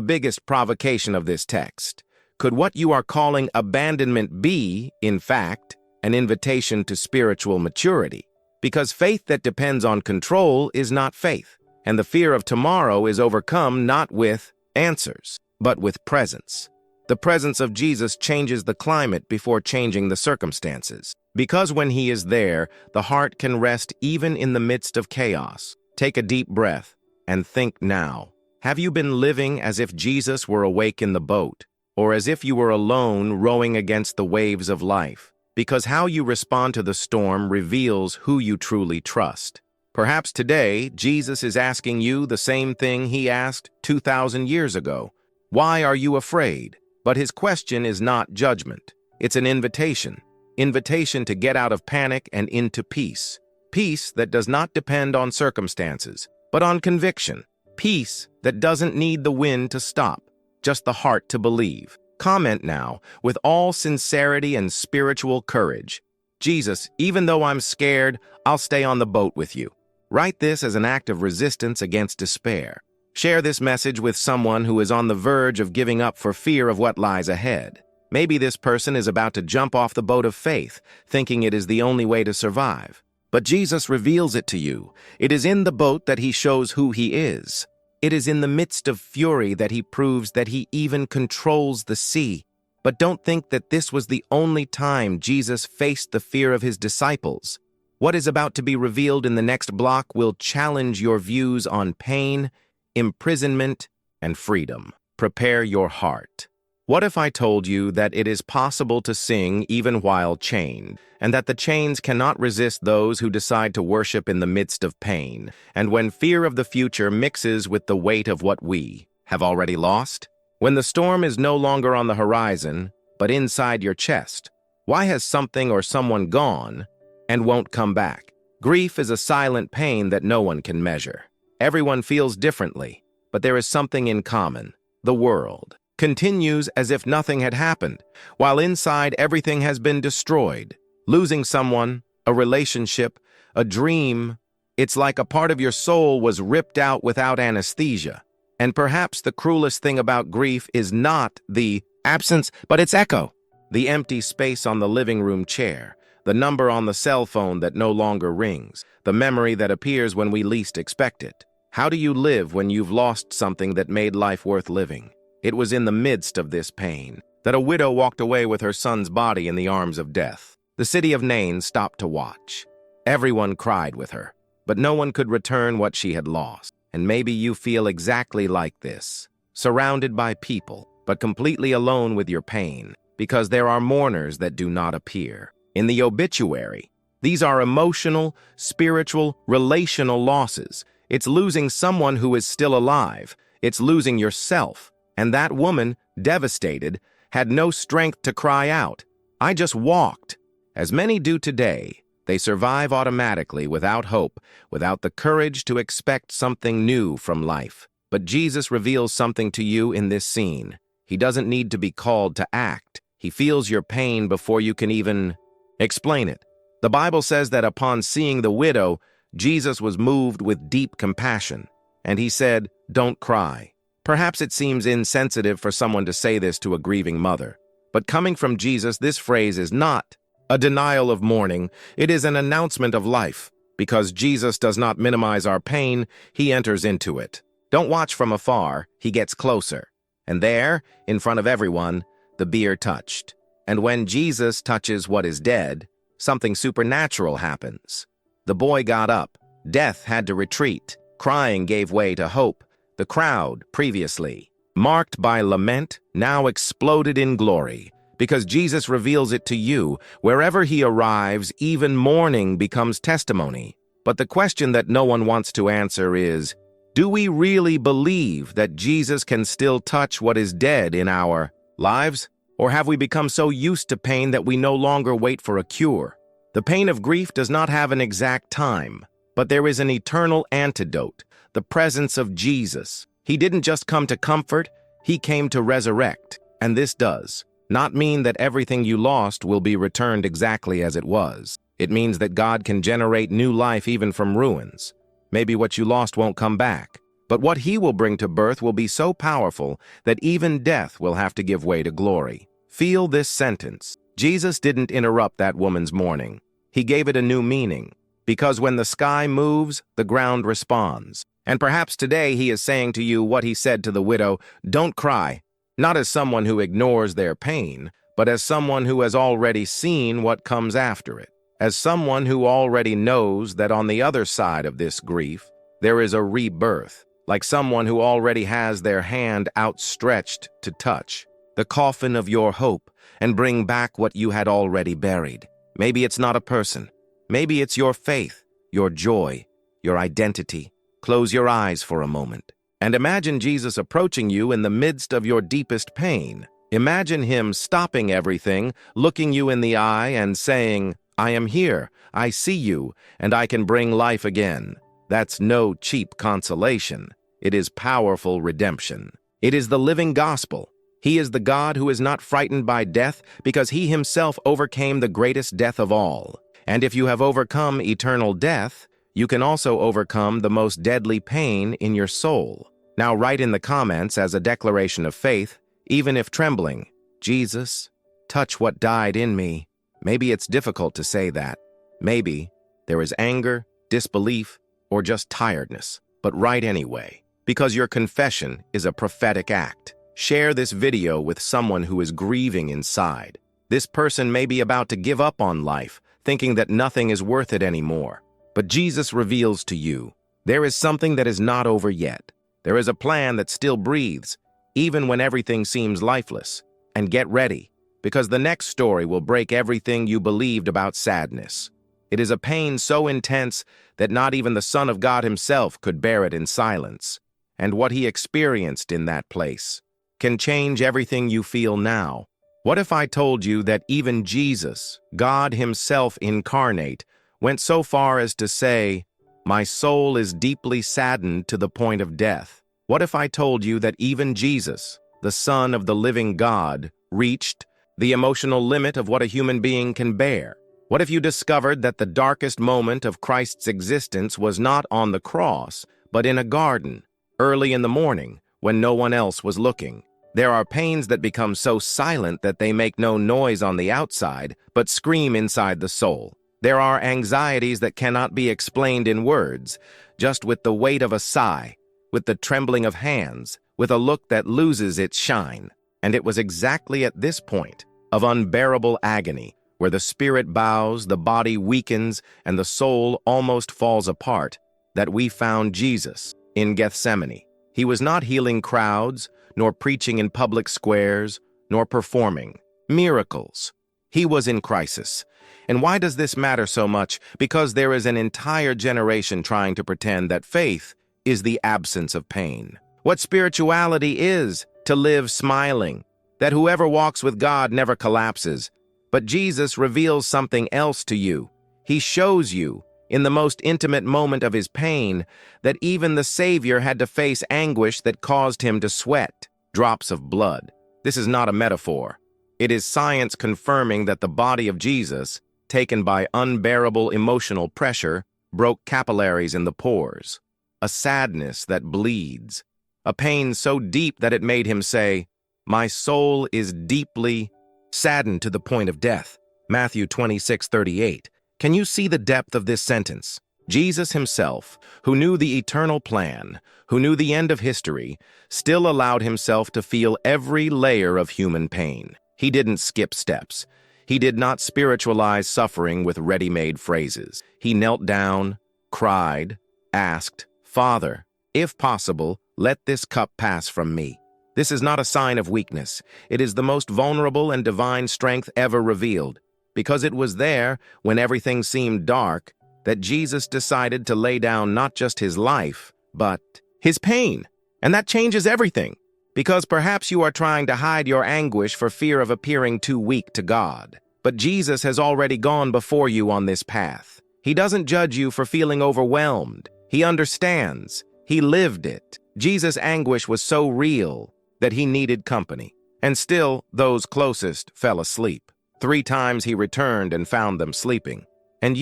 biggest provocation of this text. Could what you are calling abandonment be, in fact, an invitation to spiritual maturity? Because faith that depends on control is not faith, and the fear of tomorrow is overcome not with answers, but with presence. The presence of Jesus changes the climate before changing the circumstances. Because when he is there, the heart can rest even in the midst of chaos. Take a deep breath and think now. Have you been living as if Jesus were awake in the boat, or as if you were alone rowing against the waves of life? Because how you respond to the storm reveals who you truly trust. Perhaps today, Jesus is asking you the same thing he asked 2,000 years ago. Why are you afraid? But his question is not judgment. It's an invitation. Invitation to get out of panic and into peace. Peace that does not depend on circumstances, but on conviction. Peace that doesn't need the wind to stop, just the heart to believe. Comment now, with all sincerity and spiritual courage. Jesus, even though I'm scared, I'll stay on the boat with you. Write this as an act of resistance against despair. Share this message with someone who is on the verge of giving up for fear of what lies ahead. Maybe this person is about to jump off the boat of faith, thinking it is the only way to survive. But Jesus reveals it to you. It is in the boat that he shows who he is. It is in the midst of fury that he proves that he even controls the sea. But don't think that this was the only time Jesus faced the fear of his disciples. What is about to be revealed in the next block will challenge your views on pain, imprisonment, and freedom. Prepare your heart. What if I told you that it is possible to sing even while chained, and that the chains cannot resist those who decide to worship in the midst of pain, and when fear of the future mixes with the weight of what we have already lost? When the storm is no longer on the horizon, but inside your chest, why has something or someone gone and won't come back? Grief is a silent pain that no one can measure. Everyone feels differently, but there is something in common. The world continues as if nothing had happened, while inside everything has been destroyed. Losing someone, a relationship, a dream, it's like a part of your soul was ripped out without anesthesia. And perhaps the cruelest thing about grief is not the absence, but its echo. The empty space on the living room chair, the number on the cell phone that no longer rings, the memory that appears when we least expect it. How do you live when you've lost something that made life worth living? It was in the midst of this pain that a widow walked away with her son's body in the arms of death. The city of Nain stopped to watch. Everyone cried with her, but no one could return what she had lost. And maybe you feel exactly like this, surrounded by people, but completely alone with your pain, because there are mourners that do not appear. In the obituary, these are emotional, spiritual, relational losses. It's losing someone who is still alive. It's losing yourself. And that woman, devastated, had no strength to cry out. I just walked. As many do today, they survive automatically without hope, without the courage to expect something new from life. But Jesus reveals something to you in this scene. He doesn't need to be called to act. He feels your pain before you can even explain it. The Bible says that upon seeing the widow, Jesus was moved with deep compassion. And he said, "Don't cry." Perhaps it seems insensitive for someone to say this to a grieving mother. But coming from Jesus, this phrase is not a denial of mourning. It is an announcement of life. Because Jesus does not minimize our pain, he enters into it. Don't watch from afar, he gets closer. And there, in front of everyone, the bier touched. And when Jesus touches what is dead, something supernatural happens. The boy got up. Death had to retreat. Crying gave way to hope. The crowd, previously marked by lament, now exploded in glory. Because Jesus reveals it to you, wherever he arrives, even mourning becomes testimony. But the question that no one wants to answer is, do we really believe that Jesus can still touch what is dead in our lives? Or have we become so used to pain that we no longer wait for a cure? The pain of grief does not have an exact time, But there is an eternal antidote, the presence of Jesus. He didn't just come to comfort, he came to resurrect. And this does not mean that everything you lost will be returned exactly as it was. It means that God can generate new life even from ruins. Maybe what you lost won't come back, but what he will bring to birth will be so powerful that even death will have to give way to glory. Feel this sentence. Jesus didn't interrupt that woman's mourning. He gave it a new meaning. Because when the sky moves, the ground responds. And perhaps today he is saying to you what he said to the widow, don't cry, not as someone who ignores their pain, but as someone who has already seen what comes after it. As someone who already knows that on the other side of this grief, there is a rebirth, like someone who already has their hand outstretched to touch the coffin of your hope and bring back what you had already buried. Maybe it's not a person. Maybe it's your faith, your joy, your identity. Close your eyes for a moment and imagine Jesus approaching you in the midst of your deepest pain. Imagine him stopping everything, looking you in the eye and saying, I am here, I see you, and I can bring life again. That's no cheap consolation. It is powerful redemption. It is the living gospel. He is the God who is not frightened by death because he himself overcame the greatest death of all. And if you have overcome eternal death, you can also overcome the most deadly pain in your soul. Now write in the comments as a declaration of faith, even if trembling, Jesus, touch what died in me. Maybe it's difficult to say that. Maybe there is anger, disbelief, or just tiredness. But write anyway, because your confession is a prophetic act. Share this video with someone who is grieving inside. This person may be about to give up on life, thinking that nothing is worth it anymore. But Jesus reveals to you, there is something that is not over yet. There is a plan that still breathes, even when everything seems lifeless. And get ready, because the next story will break everything you believed about sadness. It is a pain so intense that not even the Son of God himself could bear it in silence. And what he experienced in that place can change everything you feel now. What if I told you that even Jesus, God himself incarnate, went so far as to say, my soul is deeply saddened to the point of death? What if I told you that even Jesus, the Son of the living God, reached the emotional limit of what a human being can bear? What if you discovered that the darkest moment of Christ's existence was not on the cross, but in a garden, early in the morning, when no one else was looking? There are pains that become so silent that they make no noise on the outside, but scream inside the soul. There are anxieties that cannot be explained in words, just with the weight of a sigh, with the trembling of hands, with a look that loses its shine. And it was exactly at this point of unbearable agony, where the spirit bows, the body weakens, and the soul almost falls apart, that we found Jesus in Gethsemane. He was not healing crowds, nor preaching in public squares, nor performing miracles. He was in crisis. And why does this matter so much? Because there is an entire generation trying to pretend that faith is the absence of pain. What spirituality is to live smiling, that whoever walks with God never collapses. But Jesus reveals something else to you. He shows you, in the most intimate moment of his pain, that even the Savior had to face anguish that caused him to sweat drops of blood. This is not a metaphor. It is science confirming that the body of Jesus, taken by unbearable emotional pressure, broke capillaries in the pores. A sadness that bleeds. A pain so deep that it made him say, my soul is deeply saddened to the point of death. Matthew 26:38. Can you see the depth of this sentence? Jesus himself, who knew the eternal plan, who knew the end of history, still allowed himself to feel every layer of human pain. He didn't skip steps. He did not spiritualize suffering with ready-made phrases. He knelt down, cried, asked, Father, if possible, let this cup pass from me. This is not a sign of weakness. It is the most vulnerable and divine strength ever revealed, because it was there, when everything seemed dark, that Jesus decided to lay down not just his life, but his pain. And that changes everything, because perhaps you are trying to hide your anguish for fear of appearing too weak to God. But Jesus has already gone before you on this path. He doesn't judge you for feeling overwhelmed. He understands. He lived it. Jesus' anguish was so real that he needed company. And still, those closest fell asleep. 3 times he returned and found them sleeping. And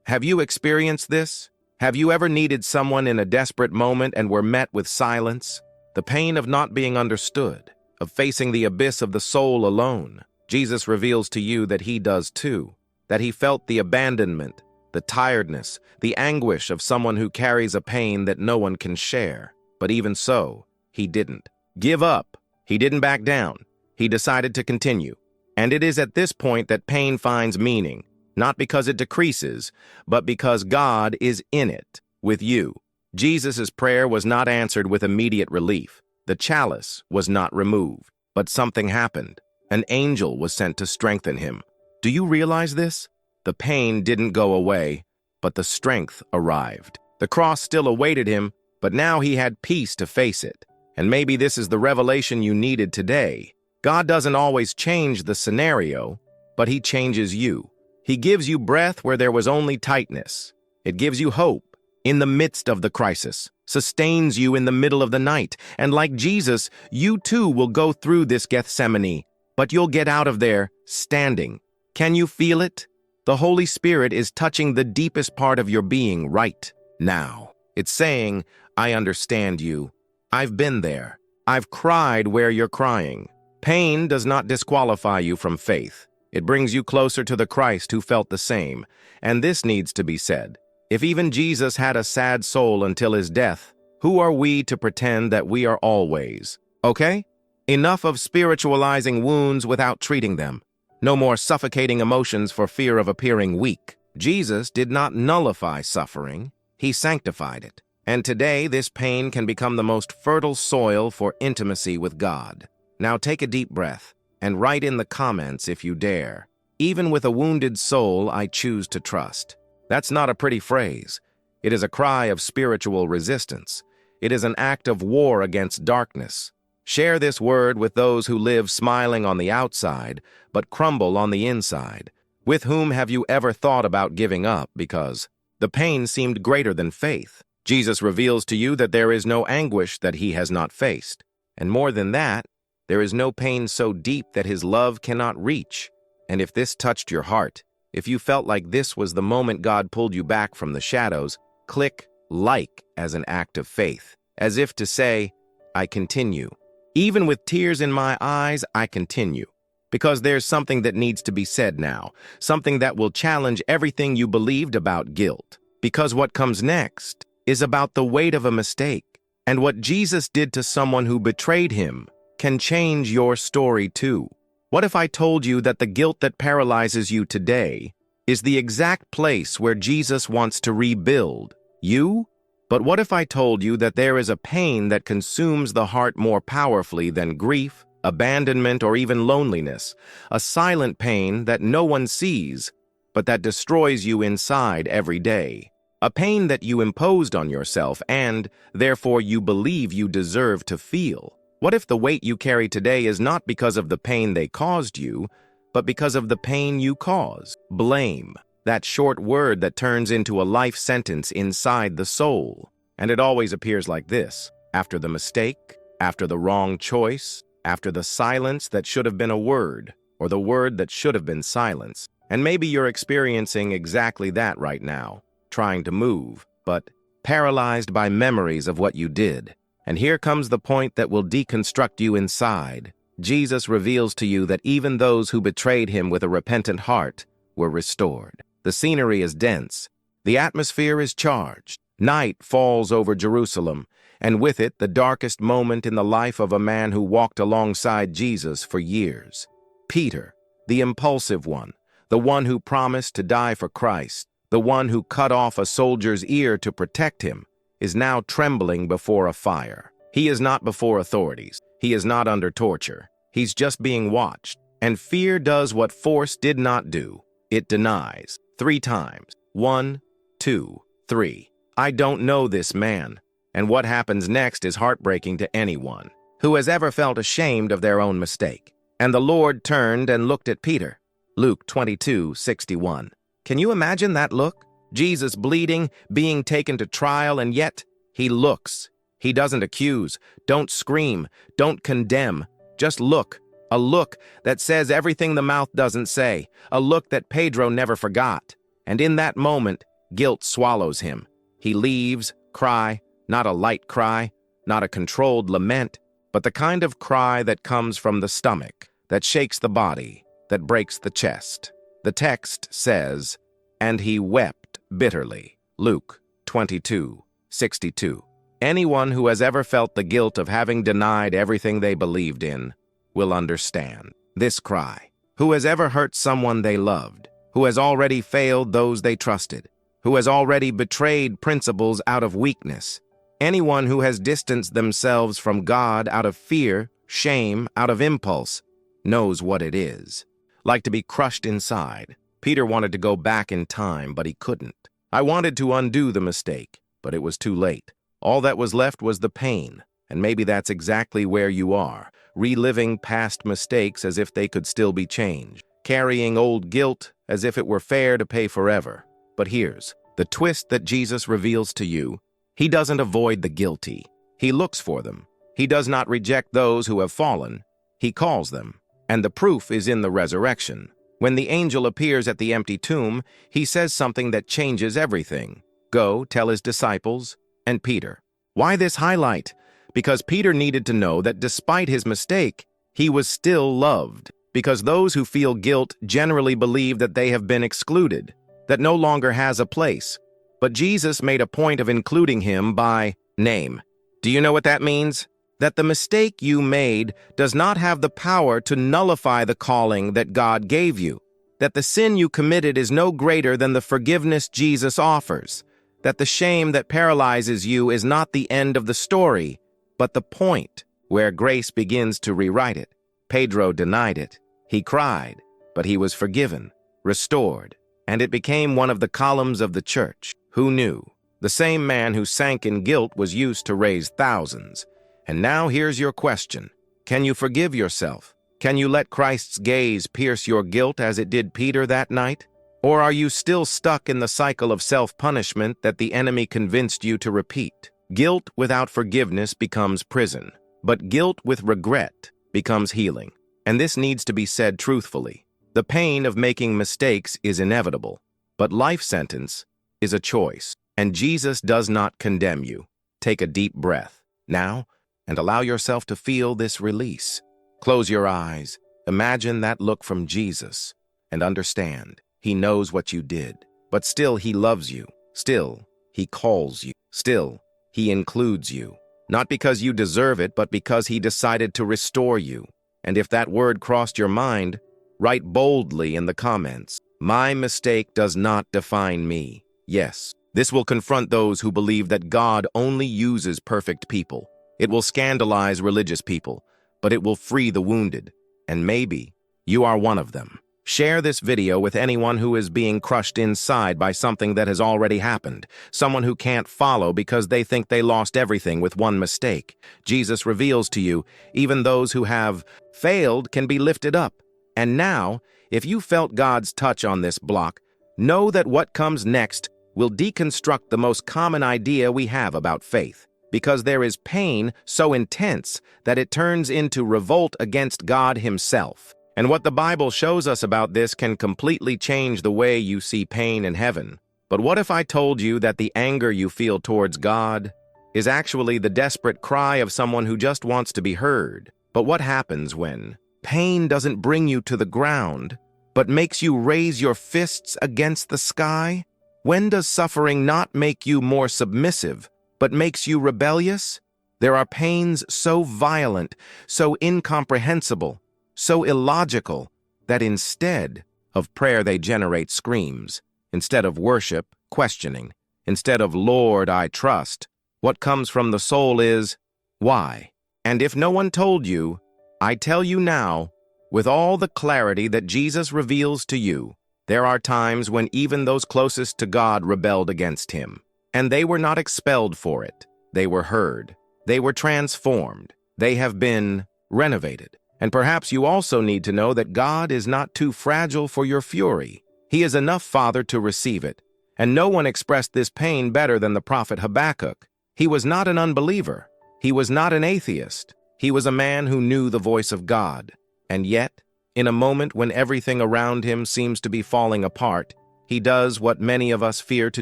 have you experienced this? Have you ever needed someone in a desperate moment and were met with silence? The pain of not being understood, of facing the abyss of the soul alone. Jesus reveals to you that he does too, that he felt the abandonment, the tiredness, the anguish of someone who carries a pain that no one can share. But even so, he didn't give up. He didn't back down. He decided to continue. And it is at this point that pain finds meaning, not because it decreases, but because God is in it, with you. Jesus' prayer was not answered with immediate relief. The chalice was not removed, but something happened. An angel was sent to strengthen him. Do you realize this? The pain didn't go away, but the strength arrived. The cross still awaited him, but now he had peace to face it. And maybe this is the revelation you needed today. God doesn't always change the scenario, but he changes you. He gives you breath where there was only tightness. It gives you hope in the midst of the crisis, sustains you in the middle of the night. And like Jesus, you too will go through this Gethsemane, but you'll get out of there standing. Can you feel it? The Holy Spirit is touching the deepest part of your being right now. It's saying, I understand you. I've been there. I've cried where you're crying. Pain does not disqualify you from faith. It brings you closer to the Christ who felt the same. And this needs to be said. If even Jesus had a sad soul until his death, who are we to pretend that we are always? Okay? Enough of spiritualizing wounds without treating them. No more suffocating emotions for fear of appearing weak. Jesus did not nullify suffering. He sanctified it. And today, this pain can become the most fertile soil for intimacy with God. Now take a deep breath and write in the comments if you dare. Even with a wounded soul, I choose to trust. That's not a pretty phrase. It is a cry of spiritual resistance. It is an act of war against darkness. Share this word with those who live smiling on the outside, but crumble on the inside. With whom have you ever thought about giving up because the pain seemed greater than faith? Jesus reveals to you that there is no anguish that he has not faced. And more than that, there is no pain so deep that his love cannot reach. And if this touched your heart, if you felt like this was the moment God pulled you back from the shadows, click like as an act of faith, as if to say, I continue. Even with tears in my eyes, I continue. Because there's something that needs to be said now, something that will challenge everything you believed about guilt. Because what comes next is about the weight of a mistake, and what Jesus did to someone who betrayed him can change your story too. What if I told you that the guilt that paralyzes you today is the exact place where Jesus wants to rebuild you? But what if I told you that there is a pain that consumes the heart more powerfully than grief, abandonment, or even loneliness, a silent pain that no one sees, but that destroys you inside every day, a pain that you imposed on yourself and, therefore, you believe you deserve to feel? What if the weight you carry today is not because of the pain they caused you, but because of the pain you cause? Blame, that short word that turns into a life sentence inside the soul. And it always appears like this: after the mistake, after the wrong choice, after the silence that should have been a word, or the word that should have been silence. And maybe you're experiencing exactly that right now, trying to move, but paralyzed by memories of what you did. And here comes the point that will deconstruct you inside. Jesus reveals to you that even those who betrayed him with a repentant heart were restored. The scenery is dense. The atmosphere is charged. Night falls over Jerusalem, and with it the darkest moment in the life of a man who walked alongside Jesus for years. Peter, the impulsive one, the one who promised to die for Christ, the one who cut off a soldier's ear to protect him, is now trembling before a fire. He is not before authorities. He is not under torture. He's just being watched. And fear does what force did not do. It denies. 3 times. 1, 2, 3. I don't know this man. And what happens next is heartbreaking to anyone who has ever felt ashamed of their own mistake. And the Lord turned and looked at Peter. Luke 22:61. Can you imagine that look? Jesus bleeding, being taken to trial, and yet he looks. He doesn't accuse, don't scream, don't condemn. Just look. A look that says everything the mouth doesn't say. A look that Pedro never forgot. And in that moment, guilt swallows him. He leaves, cry, not a light cry, not a controlled lament, but the kind of cry that comes from the stomach, that shakes the body, that breaks the chest. The text says, "And he wept bitterly." Luke 22:62. Anyone who has ever felt the guilt of having denied everything they believed in will understand this cry. Who has ever hurt someone they loved? Who has already failed those they trusted? Who has already betrayed principles out of weakness? Anyone who has distanced themselves from God out of fear, shame, out of impulse, knows what it is. Like to be crushed inside. Peter wanted to go back in time, but he couldn't. I wanted to undo the mistake, but it was too late. All that was left was the pain, and maybe that's exactly where you are, reliving past mistakes as if they could still be changed, carrying old guilt as if it were fair to pay forever. But here's the twist that Jesus reveals to you. He doesn't avoid the guilty. He looks for them. He does not reject those who have fallen. He calls them. And the proof is in the resurrection. When the angel appears at the empty tomb, he says something that changes everything. Go, tell his disciples, and Peter. Why this highlight? Because Peter needed to know that despite his mistake, he was still loved. Because those who feel guilt generally believe that they have been excluded, that no longer has a place. But Jesus made a point of including him by name. Do you know what that means? That the mistake you made does not have the power to nullify the calling that God gave you. That the sin you committed is no greater than the forgiveness Jesus offers. That the shame that paralyzes you is not the end of the story, but the point where grace begins to rewrite it. Pedro denied it. He cried, but he was forgiven, restored, and it became one of the columns of the church. Who knew? The same man who sank in guilt was used to raise thousands. And now here's your question. Can you forgive yourself? Can you let Christ's gaze pierce your guilt as it did Peter that night? Or are you still stuck in the cycle of self-punishment that the enemy convinced you to repeat? Guilt without forgiveness becomes prison, but guilt with regret becomes healing. And this needs to be said truthfully. The pain of making mistakes is inevitable, but life sentence is a choice, and Jesus does not condemn you. Take a deep breath now and allow yourself to feel this release. Close your eyes, imagine that look from Jesus, and understand. He knows what you did, but still he loves you. Still, he calls you. Still, he includes you. Not because you deserve it, but because he decided to restore you. And if that word crossed your mind, write boldly in the comments, "My mistake does not define me." Yes, this will confront those who believe that God only uses perfect people. It will scandalize religious people, but it will free the wounded. And maybe you are one of them. Share this video with anyone who is being crushed inside by something that has already happened, someone who can't follow because they think they lost everything with one mistake. Jesus reveals to you, even those who have failed can be lifted up. And now, if you felt God's touch on this block, know that what comes next will deconstruct the most common idea we have about faith, because there is pain so intense that it turns into revolt against God himself. And what the Bible shows us about this can completely change the way you see pain in heaven. But what if I told you that the anger you feel towards God is actually the desperate cry of someone who just wants to be heard? But what happens when pain doesn't bring you to the ground, but makes you raise your fists against the sky? When does suffering not make you more submissive, but makes you rebellious? There are pains so violent, so incomprehensible, so illogical, that instead of prayer they generate screams. Instead of worship, questioning. Instead of "Lord, I trust," what comes from the soul is, "Why?" And if no one told you, I tell you now, with all the clarity that Jesus reveals to you, there are times when even those closest to God rebelled against him. And they were not expelled for it. They were heard. They were transformed. They have been renovated. And perhaps you also need to know that God is not too fragile for your fury. He is enough Father to receive it. And no one expressed this pain better than the prophet Habakkuk. He was not an unbeliever. He was not an atheist. He was a man who knew the voice of God. And yet, in a moment when everything around him seems to be falling apart, he does what many of us fear to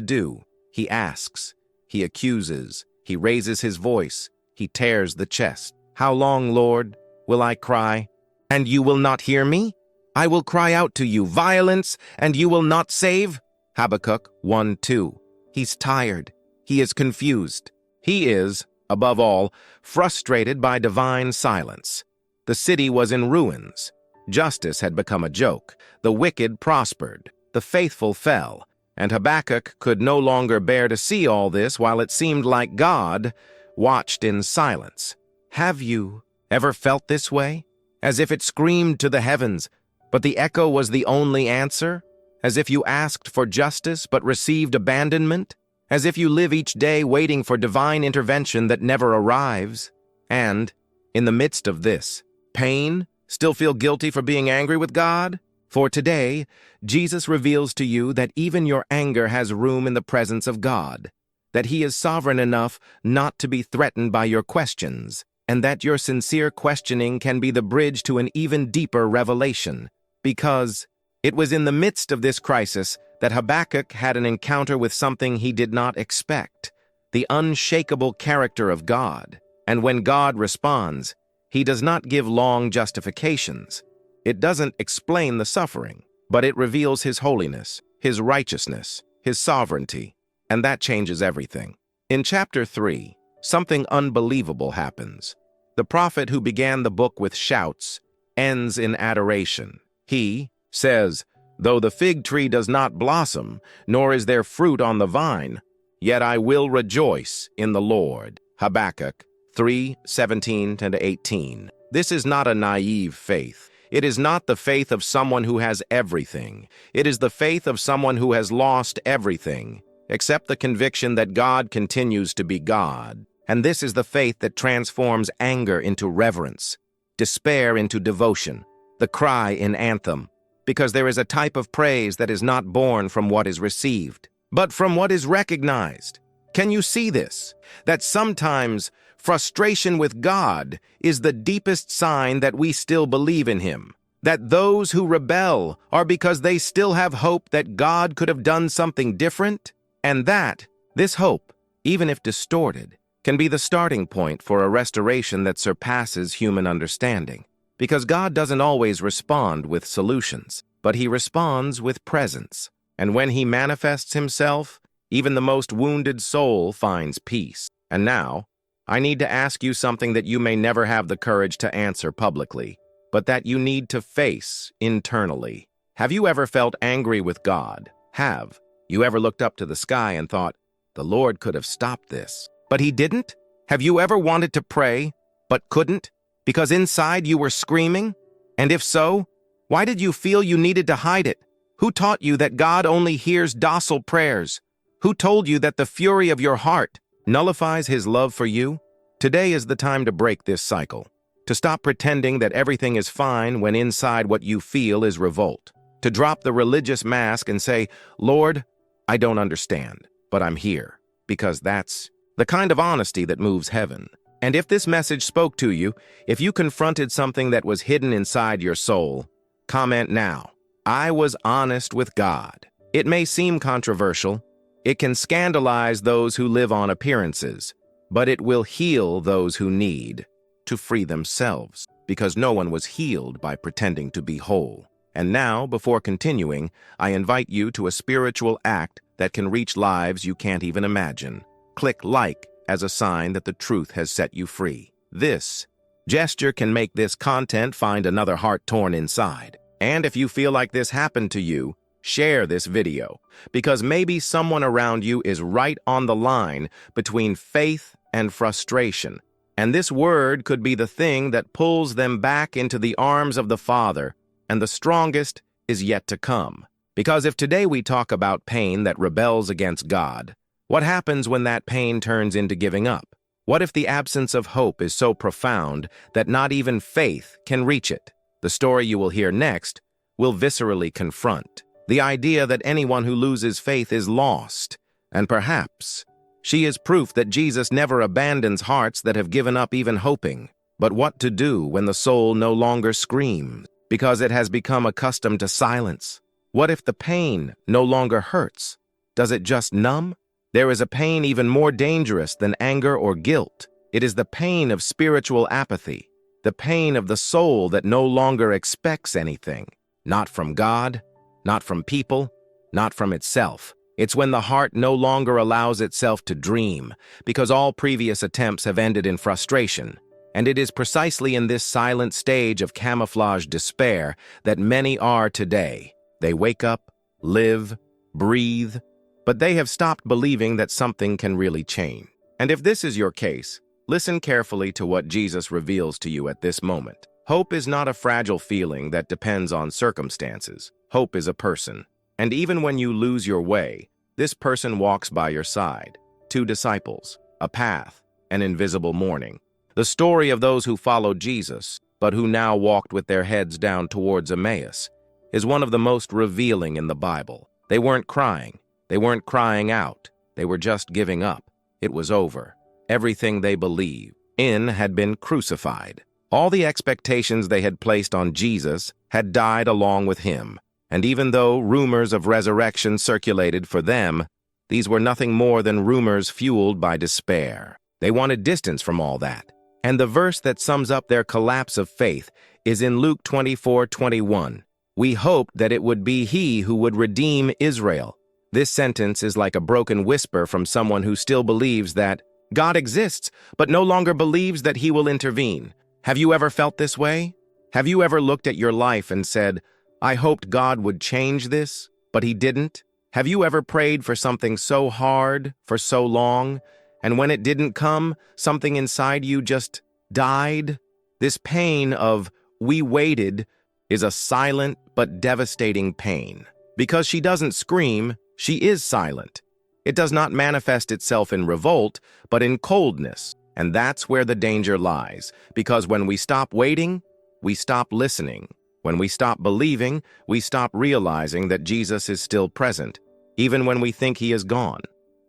do. He asks, he accuses, he raises his voice, he tears the chest. How long, Lord, will I cry, and you will not hear me? I will cry out to you, violence, and you will not save? Habakkuk 1:2. He's tired. He is confused. He is, above all, frustrated by divine silence. The city was in ruins. Justice had become a joke. The wicked prospered. The faithful fell. And Habakkuk could no longer bear to see all this while it seemed like God watched in silence. Have you ever felt this way? As if it screamed to the heavens, but the echo was the only answer? As if you asked for justice but received abandonment? As if you live each day waiting for divine intervention that never arrives? And, in the midst of this, pain, still feel guilty for being angry with God? For today, Jesus reveals to you that even your anger has room in the presence of God, that He is sovereign enough not to be threatened by your questions, and that your sincere questioning can be the bridge to an even deeper revelation, because it was in the midst of this crisis that Habakkuk had an encounter with something he did not expect, the unshakable character of God. And when God responds, He does not give long justifications. It doesn't explain the suffering, but it reveals His holiness, His righteousness, His sovereignty, and that changes everything. In chapter 3, something unbelievable happens. The prophet who began the book with shouts ends in adoration. He says, "Though the fig tree does not blossom, nor is there fruit on the vine, yet I will rejoice in the Lord." Habakkuk 3:17-18. This is not a naive faith. It is not the faith of someone who has everything. It is the faith of someone who has lost everything, except the conviction that God continues to be God. And this is the faith that transforms anger into reverence, despair into devotion, the cry in anthem, because there is a type of praise that is not born from what is received, but from what is recognized. Can you see this? That sometimes frustration with God is the deepest sign that we still believe in Him, that those who rebel are because they still have hope that God could have done something different, and that this hope, even if distorted, can be the starting point for a restoration that surpasses human understanding. Because God doesn't always respond with solutions, but He responds with presence. And when He manifests Himself, even the most wounded soul finds peace. And now, I need to ask you something that you may never have the courage to answer publicly, but that you need to face internally. Have you ever felt angry with God? Have you ever looked up to the sky and thought, the Lord could have stopped this, but He didn't? Have you ever wanted to pray, but couldn't, because inside you were screaming? And if so, why did you feel you needed to hide it? Who taught you that God only hears docile prayers? Who told you that the fury of your heart nullifies His love for you? Today is the time to break this cycle, to stop pretending that everything is fine when inside what you feel is revolt, to drop the religious mask and say, Lord, I don't understand, but I'm here, because that's the kind of honesty that moves heaven. And if this message spoke to you, if you confronted something that was hidden inside your soul, comment now, I was honest with God. It may seem controversial. It can scandalize those who live on appearances, but it will heal those who need to free themselves, because no one was healed by pretending to be whole. And now, before continuing, I invite you to a spiritual act that can reach lives you can't even imagine. Click like as a sign that the truth has set you free. This gesture can make this content find another heart torn inside. And if you feel like this happened to you, share this video, because maybe someone around you is right on the line between faith and frustration. And this word could be the thing that pulls them back into the arms of the Father, and the strongest is yet to come. Because if today we talk about pain that rebels against God, what happens when that pain turns into giving up? What if the absence of hope is so profound that not even faith can reach it? The story you will hear next will viscerally confront the idea that anyone who loses faith is lost, and perhaps she is proof that Jesus never abandons hearts that have given up even hoping. But what to do when the soul no longer screams because it has become accustomed to silence? What if the pain no longer hurts? Does it just numb? There is a pain even more dangerous than anger or guilt. It is the pain of spiritual apathy, the pain of the soul that no longer expects anything, not from God, not from people, not from itself. It's when the heart no longer allows itself to dream, because all previous attempts have ended in frustration. And it is precisely in this silent stage of camouflaged despair that many are today. They wake up, live, breathe, but they have stopped believing that something can really change. And if this is your case, listen carefully to what Jesus reveals to you at this moment. Hope is not a fragile feeling that depends on circumstances. Hope is a person. And even when you lose your way, this person walks by your side. 2 disciples, a path, an invisible morning. The story of those who followed Jesus, but who now walked with their heads down towards Emmaus, is one of the most revealing in the Bible. They weren't crying. They weren't crying out. They were just giving up. It was over. Everything they believed in had been crucified. All the expectations they had placed on Jesus had died along with him. And even though rumors of resurrection circulated for them, these were nothing more than rumors fueled by despair. They wanted distance from all that. And the verse that sums up their collapse of faith is in Luke 24:21. We hoped that it would be he who would redeem Israel. This sentence is like a broken whisper from someone who still believes that God exists, but no longer believes that he will intervene. Have you ever felt this way? Have you ever looked at your life and said, I hoped God would change this, but he didn't? Have you ever prayed for something so hard for so long, and when it didn't come, something inside you just died? This pain of we waited is a silent but devastating pain. Because she doesn't scream, she is silent. It does not manifest itself in revolt, but in coldness. And that's where the danger lies, because when we stop waiting, we stop listening. When we stop believing, we stop realizing that Jesus is still present, even when we think he is gone.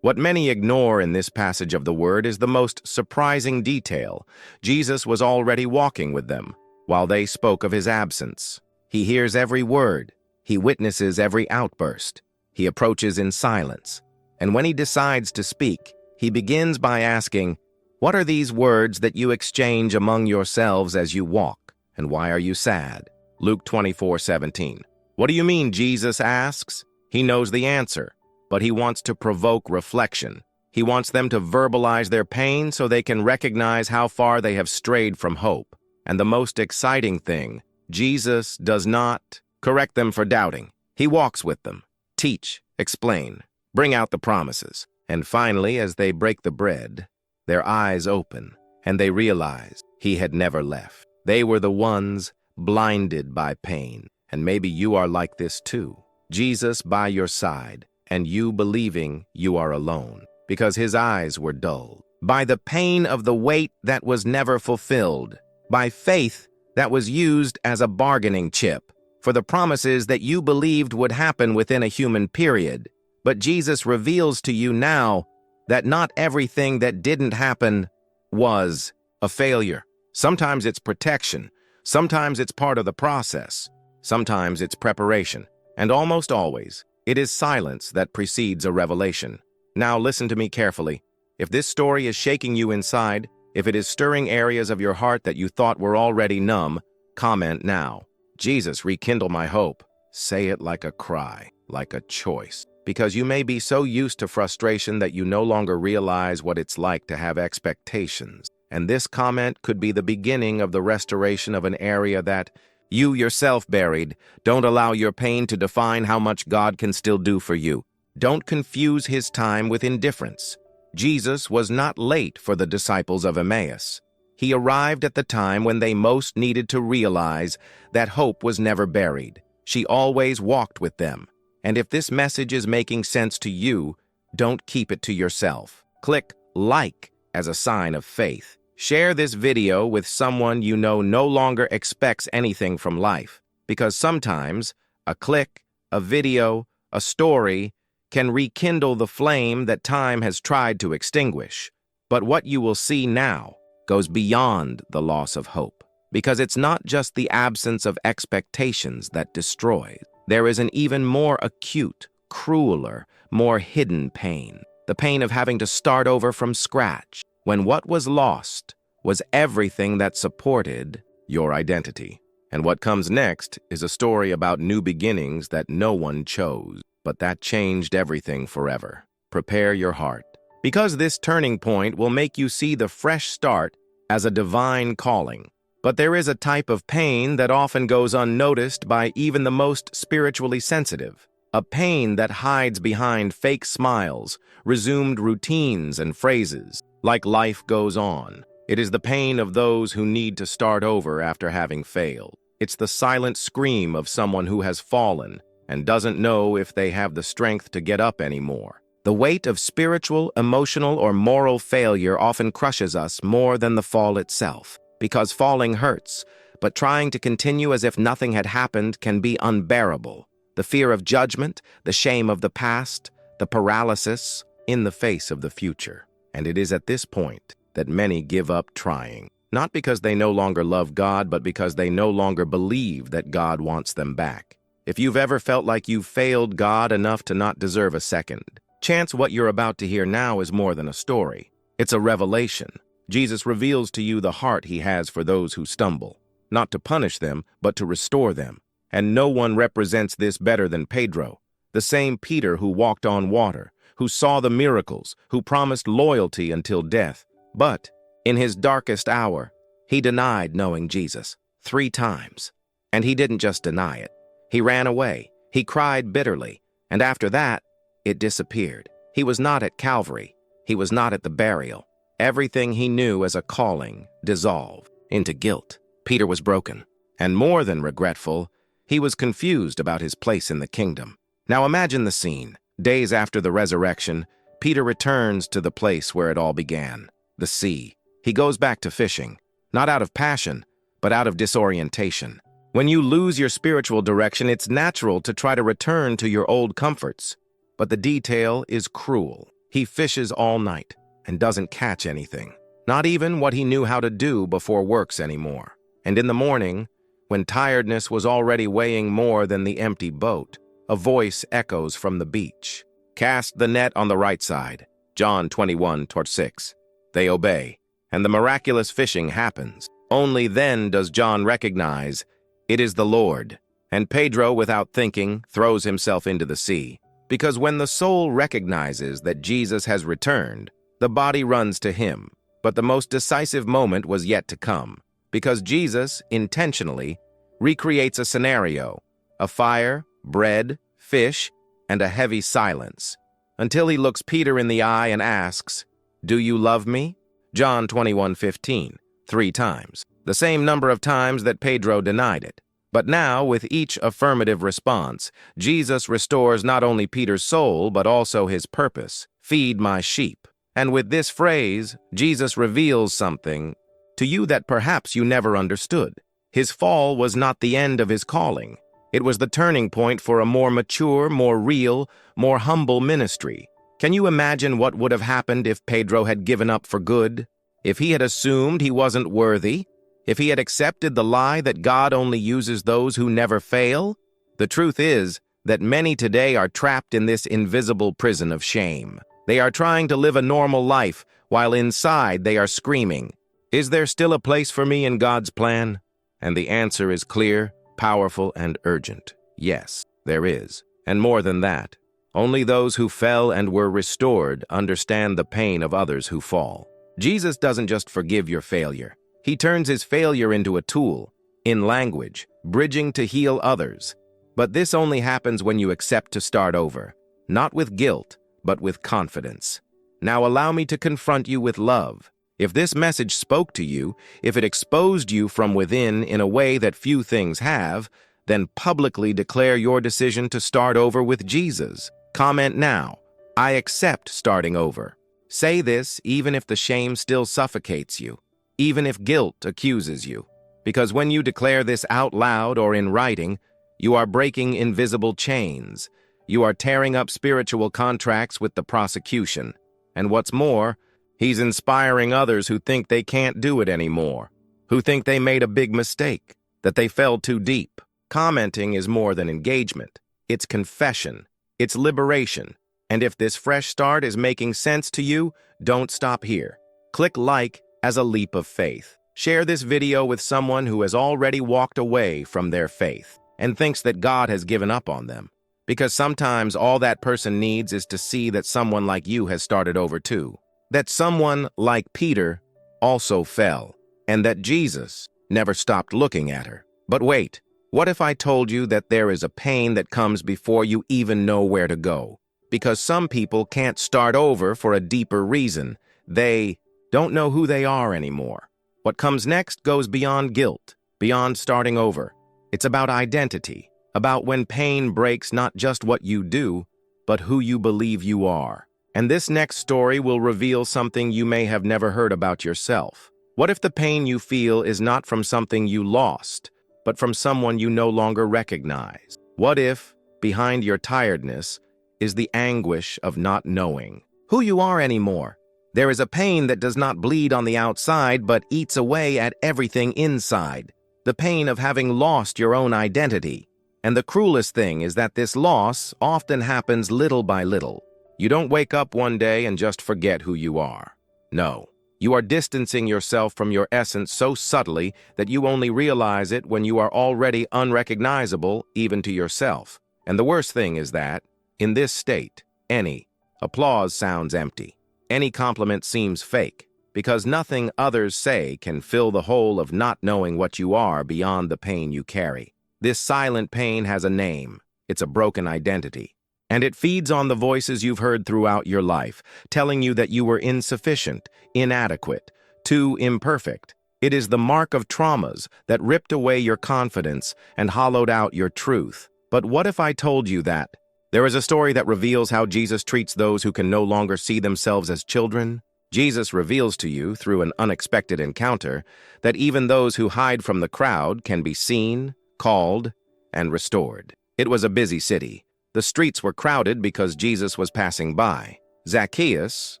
What many ignore in this passage of the Word is the most surprising detail. Jesus was already walking with them, while they spoke of his absence. He hears every word. He witnesses every outburst. He approaches in silence. And when he decides to speak, he begins by asking, "What are these words that you exchange among yourselves as you walk? And why are you sad?" Luke 24:17. What do you mean, Jesus asks? He knows the answer, but he wants to provoke reflection. He wants them to verbalize their pain so they can recognize how far they have strayed from hope. And the most exciting thing, Jesus does not correct them for doubting. He walks with them, teach, explain, bring out the promises. And finally, as they break the bread, their eyes open, and they realize he had never left. They were the ones blinded by pain. And maybe you are like this too. Jesus by your side, and you believing you are alone, because his eyes were dulled by the pain of the wait that was never fulfilled, by faith that was used as a bargaining chip for the promises that you believed would happen within a human period. But Jesus reveals to you now that not everything that didn't happen was a failure. Sometimes it's protection. Sometimes it's part of the process. Sometimes it's preparation. And almost always, it is silence that precedes a revelation. Now listen to me carefully. If this story is shaking you inside, if it is stirring areas of your heart that you thought were already numb, comment now. Jesus, rekindle my hope. Say it like a cry, like a choice. Because you may be so used to frustration that you no longer realize what it's like to have expectations. And this comment could be the beginning of the restoration of an area that you yourself buried. Don't allow your pain to define how much God can still do for you. Don't confuse his time with indifference. Jesus was not late for the disciples of Emmaus. He arrived at the time when they most needed to realize that hope was never buried. She always walked with them. And if this message is making sense to you, don't keep it to yourself. Click like as a sign of faith. Share this video with someone you know no longer expects anything from life, because sometimes a click, a video, a story can rekindle the flame that time has tried to extinguish. But what you will see now goes beyond the loss of hope, because it's not just the absence of expectations that destroys. There is an even more acute, crueler, more hidden pain, the pain of having to start over from scratch, when what was lost was everything that supported your identity. And what comes next is a story about new beginnings that no one chose, but that changed everything forever. Prepare your heart, because this turning point will make you see the fresh start as a divine calling. But there is a type of pain that often goes unnoticed by even the most spiritually sensitive, a pain that hides behind fake smiles, resumed routines and phrases, like life goes on. It is the pain of those who need to start over after having failed. It's the silent scream of someone who has fallen and doesn't know if they have the strength to get up anymore. The weight of spiritual, emotional, or moral failure often crushes us more than the fall itself, because falling hurts, but trying to continue as if nothing had happened can be unbearable. The fear of judgment, the shame of the past, the paralysis in the face of the future. And it is at this point that many give up trying, not because they no longer love God, but because they no longer believe that God wants them back. If you've ever felt like you've failed God enough to not deserve a second, chance what you're about to hear now is more than a story. It's a revelation. Jesus reveals to you the heart he has for those who stumble, not to punish them, but to restore them. And no one represents this better than Pedro, the same Peter who walked on water, who saw the miracles, who promised loyalty until death. But in his darkest hour, he denied knowing Jesus 3 times. And he didn't just deny it. He ran away. He cried bitterly. And after that, it disappeared. He was not at Calvary. He was not at the burial. Everything he knew as a calling dissolved into guilt. Peter was broken. And more than regretful, he was confused about his place in the kingdom. Now imagine the scene. Days after the resurrection, Peter returns to the place where it all began, the sea. He goes back to fishing, not out of passion, but out of disorientation. When you lose your spiritual direction, it's natural to try to return to your old comforts. But the detail is cruel. He fishes all night and doesn't catch anything, not even what he knew how to do before works anymore. And in the morning, when tiredness was already weighing more than the empty boat, a voice echoes from the beach. Cast the net on the right side. John 21:6. They obey, and the miraculous fishing happens. Only then does John recognize it is the Lord, and Pedro, without thinking, throws himself into the sea. Because when the soul recognizes that Jesus has returned, the body runs to him. But the most decisive moment was yet to come, because Jesus, intentionally, recreates a scenario, a fire, bread, fish, and a heavy silence, until he looks Peter in the eye and asks, "Do you love me?" John 21:15, 3 times, the same number of times that Pedro denied it. But now, with each affirmative response, Jesus restores not only Peter's soul, but also his purpose, feed my sheep. And with this phrase, Jesus reveals something to you that perhaps you never understood. His fall was not the end of his calling. It was the turning point for a more mature, more real, more humble ministry. Can you imagine what would have happened if Pedro had given up for good? If he had assumed he wasn't worthy? If he had accepted the lie that God only uses those who never fail? The truth is that many today are trapped in this invisible prison of shame. They are trying to live a normal life, while inside they are screaming, "Is there still a place for me in God's plan?" And the answer is clear, powerful, and urgent. Yes, there is. And more than that, only those who fell and were restored understand the pain of others who fall. Jesus doesn't just forgive your failure. He turns his failure into a tool, in language, bridging to heal others. But this only happens when you accept to start over, not with guilt, but with confidence. Now allow me to confront you with love. If this message spoke to you, if it exposed you from within in a way that few things have, then publicly declare your decision to start over with Jesus. Comment now, "I accept starting over." Say this even if the shame still suffocates you, even if guilt accuses you. Because when you declare this out loud or in writing, You are breaking invisible chains. You are tearing up spiritual contracts with the prosecution. And what's more, he's inspiring others who think they can't do it anymore, who think they made a big mistake, that they fell too deep. Commenting is more than engagement. It's confession. It's liberation. And if this fresh start is making sense to you, don't stop here. Click like as a leap of faith. Share this video with someone who has already walked away from their faith and thinks that God has given up on them. Because sometimes all that person needs is to see that someone like you has started over too. That someone like Peter also fell, and that Jesus never stopped looking at her. But wait, what if I told you that there is a pain that comes before you even know where to go? Because some people can't start over for a deeper reason. They don't know who they are anymore. What comes next goes beyond guilt, beyond starting over. It's about identity, about when pain breaks not just what you do, but who you believe you are. And this next story will reveal something you may have never heard about yourself. What if the pain you feel is not from something you lost, but from someone you no longer recognize? What if, behind your tiredness, is the anguish of not knowing who you are anymore? There is a pain that does not bleed on the outside, but eats away at everything inside. The pain of having lost your own identity. And the cruelest thing is that this loss often happens little by little. You don't wake up one day and just forget who you are. No, you are distancing yourself from your essence so subtly that you only realize it when you are already unrecognizable even to yourself. And the worst thing is that, in this state, any applause sounds empty. Any compliment seems fake, because nothing others say can fill the hole of not knowing what you are beyond the pain you carry. This silent pain has a name. It's a broken identity. And it feeds on the voices you've heard throughout your life, telling you that you were insufficient, inadequate, too imperfect. It is the mark of traumas that ripped away your confidence and hollowed out your truth. But what if I told you that? There is a story that reveals how Jesus treats those who can no longer see themselves as children. Jesus reveals to you, through an unexpected encounter, that even those who hide from the crowd can be seen, called, and restored. It was a busy city. The streets were crowded because Jesus was passing by. Zacchaeus,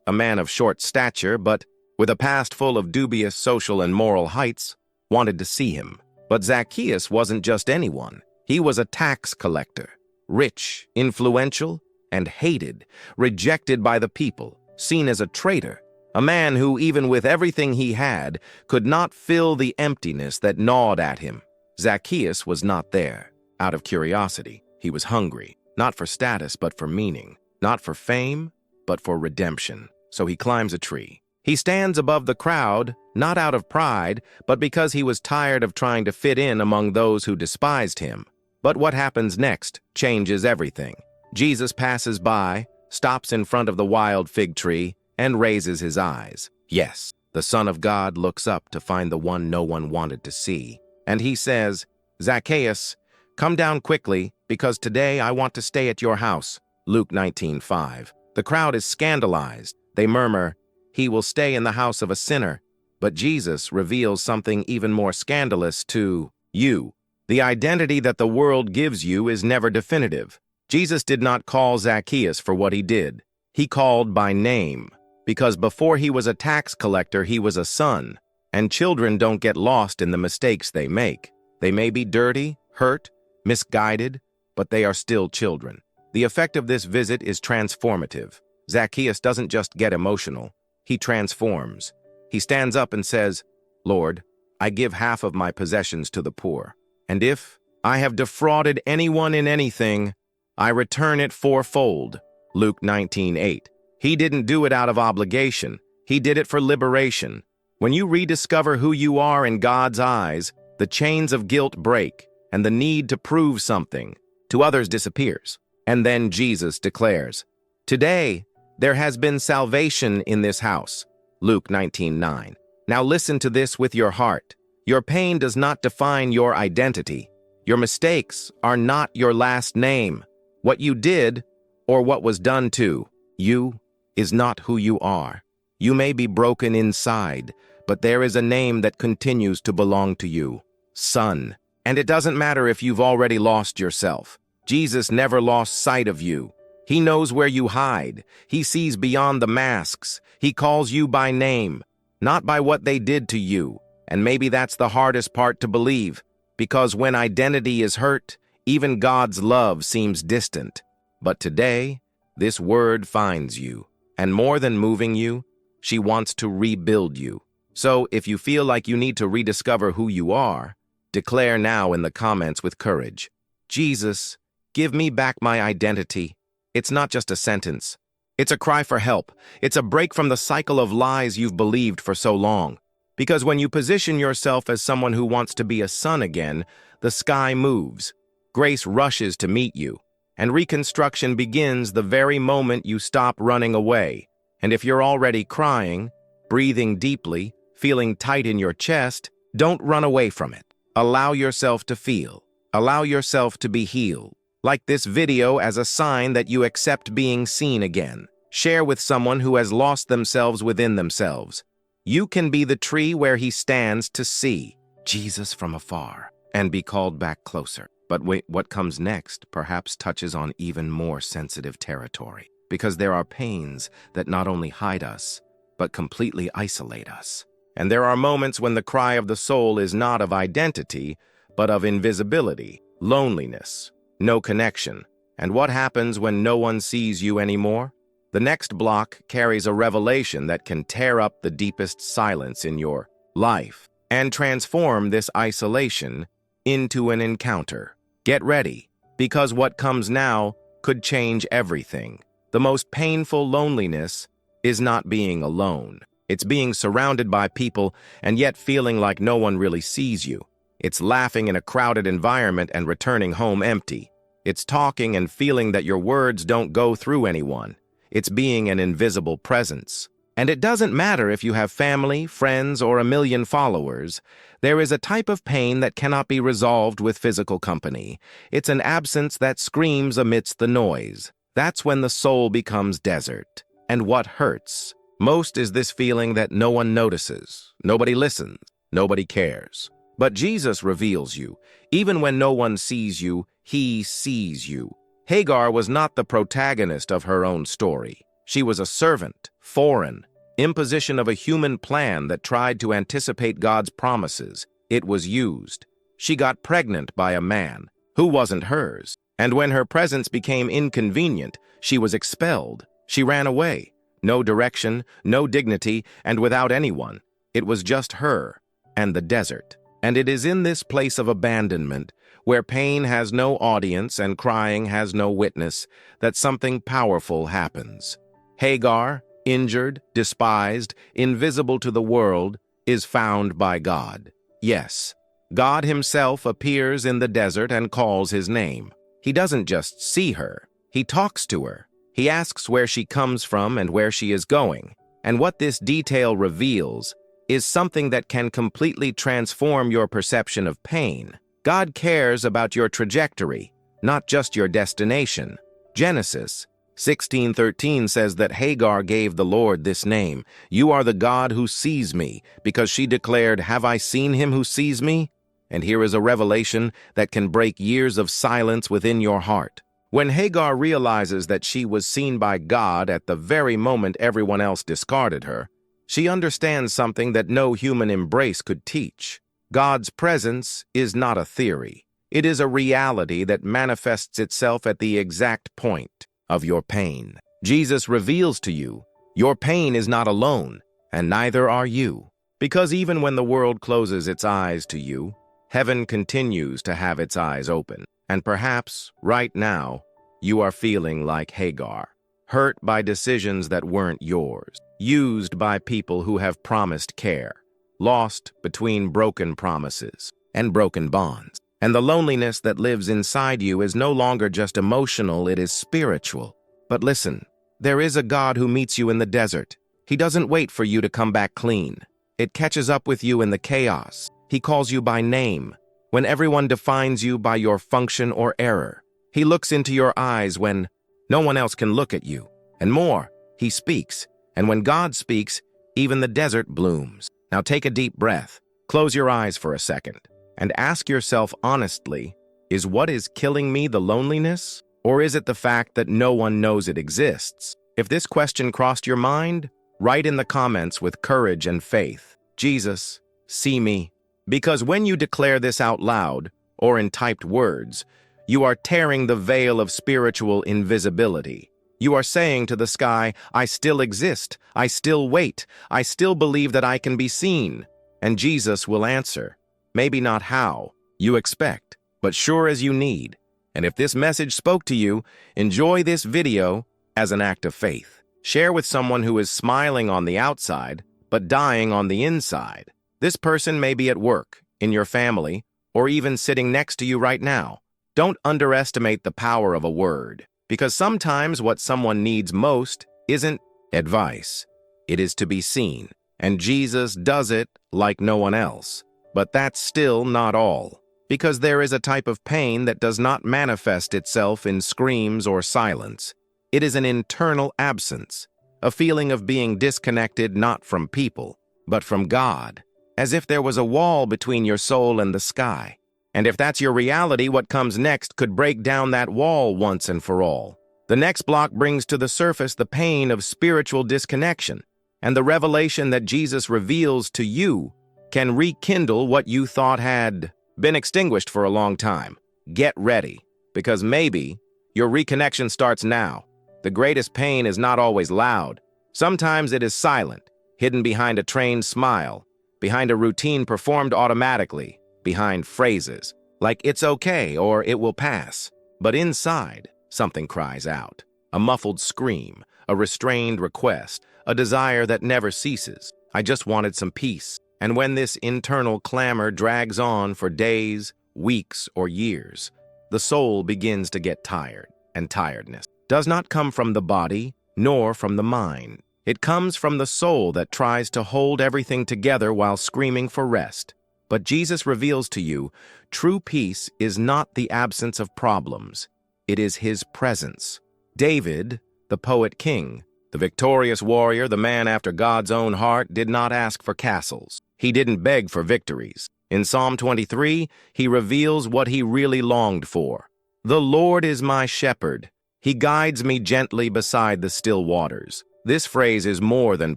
a man of short stature but with a past full of dubious social and moral heights, wanted to see him. But Zacchaeus wasn't just anyone. He was a tax collector, rich, influential, and hated, rejected by the people, seen as a traitor, a man who, even with everything he had, could not fill the emptiness that gnawed at him. Zacchaeus was not there. Out of curiosity, he was hungry. Not for status, but for meaning. Not for fame, but for redemption. So he climbs a tree. He stands above the crowd, not out of pride, but because he was tired of trying to fit in among those who despised him. But what happens next changes everything. Jesus passes by, stops in front of the wild fig tree, and raises his eyes. Yes, the Son of God looks up to find the one no one wanted to see. And he says, "Zacchaeus, come down quickly, because today I want to stay at your house." Luke 19:5. The crowd is scandalized. They murmur, "He will stay in the house of a sinner." But Jesus reveals something even more scandalous to you. The identity that the world gives you is never definitive. Jesus did not call Zacchaeus for what he did. He called by name, because before he was a tax collector, he was a son. And children don't get lost in the mistakes they make. They may be dirty, hurt, misguided, but they are still children. The effect of this visit is transformative. Zacchaeus doesn't just get emotional, he transforms. He stands up and says, "Lord, I give half of my possessions to the poor. And if I have defrauded anyone in anything, I return it fourfold." Luke 19:8. He didn't do it out of obligation. He did it for liberation. When you rediscover who you are in God's eyes, the chains of guilt break, and the need to prove something to others disappears. And then Jesus declares, "Today, there has been salvation in this house." Luke 19:9. Now listen to this with your heart. Your pain does not define your identity. Your mistakes are not your last name. What you did, or what was done to you, is not who you are. You may be broken inside, but there is a name that continues to belong to you. Son. And it doesn't matter if you've already lost yourself. Jesus never lost sight of you. He knows where you hide. He sees beyond the masks. He calls you by name, not by what they did to you. And maybe that's the hardest part to believe, because when identity is hurt, even God's love seems distant. But today, this word finds you, and more than moving you, she wants to rebuild you. So if you feel like you need to rediscover who you are, declare now in the comments with courage, Jesus, give me back my identity. It's not just a sentence. It's a cry for help. It's a break from the cycle of lies you've believed for so long. Because when you position yourself as someone who wants to be a son again, the sky moves. Grace rushes to meet you. And reconstruction begins the very moment you stop running away. And if you're already crying, breathing deeply, feeling tight in your chest, don't run away from it. Allow yourself to feel. Allow yourself to be healed. Like this video as a sign that you accept being seen again. Share with someone who has lost themselves within themselves. You can be the tree where he stands to see Jesus from afar and be called back closer. But wait, what comes next perhaps touches on even more sensitive territory, because there are pains that not only hide us, but completely isolate us. And there are moments when the cry of the soul is not of identity, but of invisibility, loneliness, no connection. And what happens when no one sees you anymore? The next block carries a revelation that can tear up the deepest silence in your life and transform this isolation into an encounter. Get ready, because what comes now could change everything. The most painful loneliness is not being alone. It's being surrounded by people and yet feeling like no one really sees you. It's laughing in a crowded environment and returning home empty. It's talking and feeling that your words don't go through anyone. It's being an invisible presence. And it doesn't matter if you have family, friends, or 1 million followers. There is a type of pain that cannot be resolved with physical company. It's an absence that screams amidst the noise. That's when the soul becomes desert. And what hurts most is this feeling that no one notices, nobody listens, nobody cares. But Jesus reveals you. Even when no one sees you, he sees you. Hagar was not the protagonist of her own story. She was a servant, foreign, imposition of a human plan that tried to anticipate God's promises. It was used. She got pregnant by a man who wasn't hers. And when her presence became inconvenient, she was expelled. She ran away. No direction, no dignity, and without anyone. It was just her and the desert. And it is in this place of abandonment, where pain has no audience and crying has no witness, that something powerful happens. Hagar, injured, despised, invisible to the world, is found by God. Yes, God himself appears in the desert and calls his name. He doesn't just see her, he talks to her. He asks where she comes from and where she is going. And what this detail reveals is something that can completely transform your perception of pain. God cares about your trajectory, not just your destination. Genesis 16:13 says that Hagar gave the Lord this name, "You are the God who sees me," because she declared, "Have I seen him who sees me?" And here is a revelation that can break years of silence within your heart. When Hagar realizes that she was seen by God at the very moment everyone else discarded her, she understands something that no human embrace could teach. God's presence is not a theory. It is a reality that manifests itself at the exact point of your pain. Jesus reveals to you, your pain is not alone, and neither are you. Because even when the world closes its eyes to you, heaven continues to have its eyes open. And perhaps, right now, you are feeling like Hagar, hurt by decisions that weren't yours, used by people who have promised care, lost between broken promises and broken bonds. And the loneliness that lives inside you is no longer just emotional, it is spiritual. But listen, there is a God who meets you in the desert. He doesn't wait for you to come back clean. It catches up with you in the chaos. He calls you by name, when everyone defines you by your function or error. He looks into your eyes when no one else can look at you. And more, he speaks. And when God speaks, even the desert blooms. Now take a deep breath. Close your eyes for a second. And ask yourself honestly, is what is killing me the loneliness? Or is it the fact that no one knows it exists? If this question crossed your mind, write in the comments with courage and faith, Jesus, see me. Because when you declare this out loud, or in typed words, you are tearing the veil of spiritual invisibility. You are saying to the sky, I still exist, I still wait, I still believe that I can be seen. And Jesus will answer, maybe not how you expect, but sure as you need. And if this message spoke to you, enjoy this video as an act of faith. Share with someone who is smiling on the outside, but dying on the inside. This person may be at work, in your family, or even sitting next to you right now. Don't underestimate the power of a word, because sometimes what someone needs most isn't advice. It is to be seen, and Jesus does it like no one else. But that's still not all, because there is a type of pain that does not manifest itself in screams or silence. It is an internal absence, a feeling of being disconnected not from people, but from God, as if there was a wall between your soul and the sky. And if that's your reality, what comes next could break down that wall once and for all. The next block brings to the surface the pain of spiritual disconnection, and the revelation that Jesus reveals to you can rekindle what you thought had been extinguished for a long time. Get ready, because maybe your reconnection starts now. The greatest pain is not always loud. Sometimes it is silent, hidden behind a trained smile, behind a routine performed automatically, behind phrases like "it's okay" or "it will pass." But inside, something cries out. A muffled scream, a restrained request, a desire that never ceases. I just wanted some peace. And when this internal clamor drags on for days, weeks, or years, the soul begins to get tired, and tiredness does not come from the body, nor from the mind. It comes from the soul that tries to hold everything together while screaming for rest. But Jesus reveals to you, true peace is not the absence of problems. It is his presence. David, the poet king, the victorious warrior, the man after God's own heart, did not ask for castles. He didn't beg for victories. In Psalm 23, he reveals what he really longed for. The Lord is my shepherd. He guides me gently beside the still waters. This phrase is more than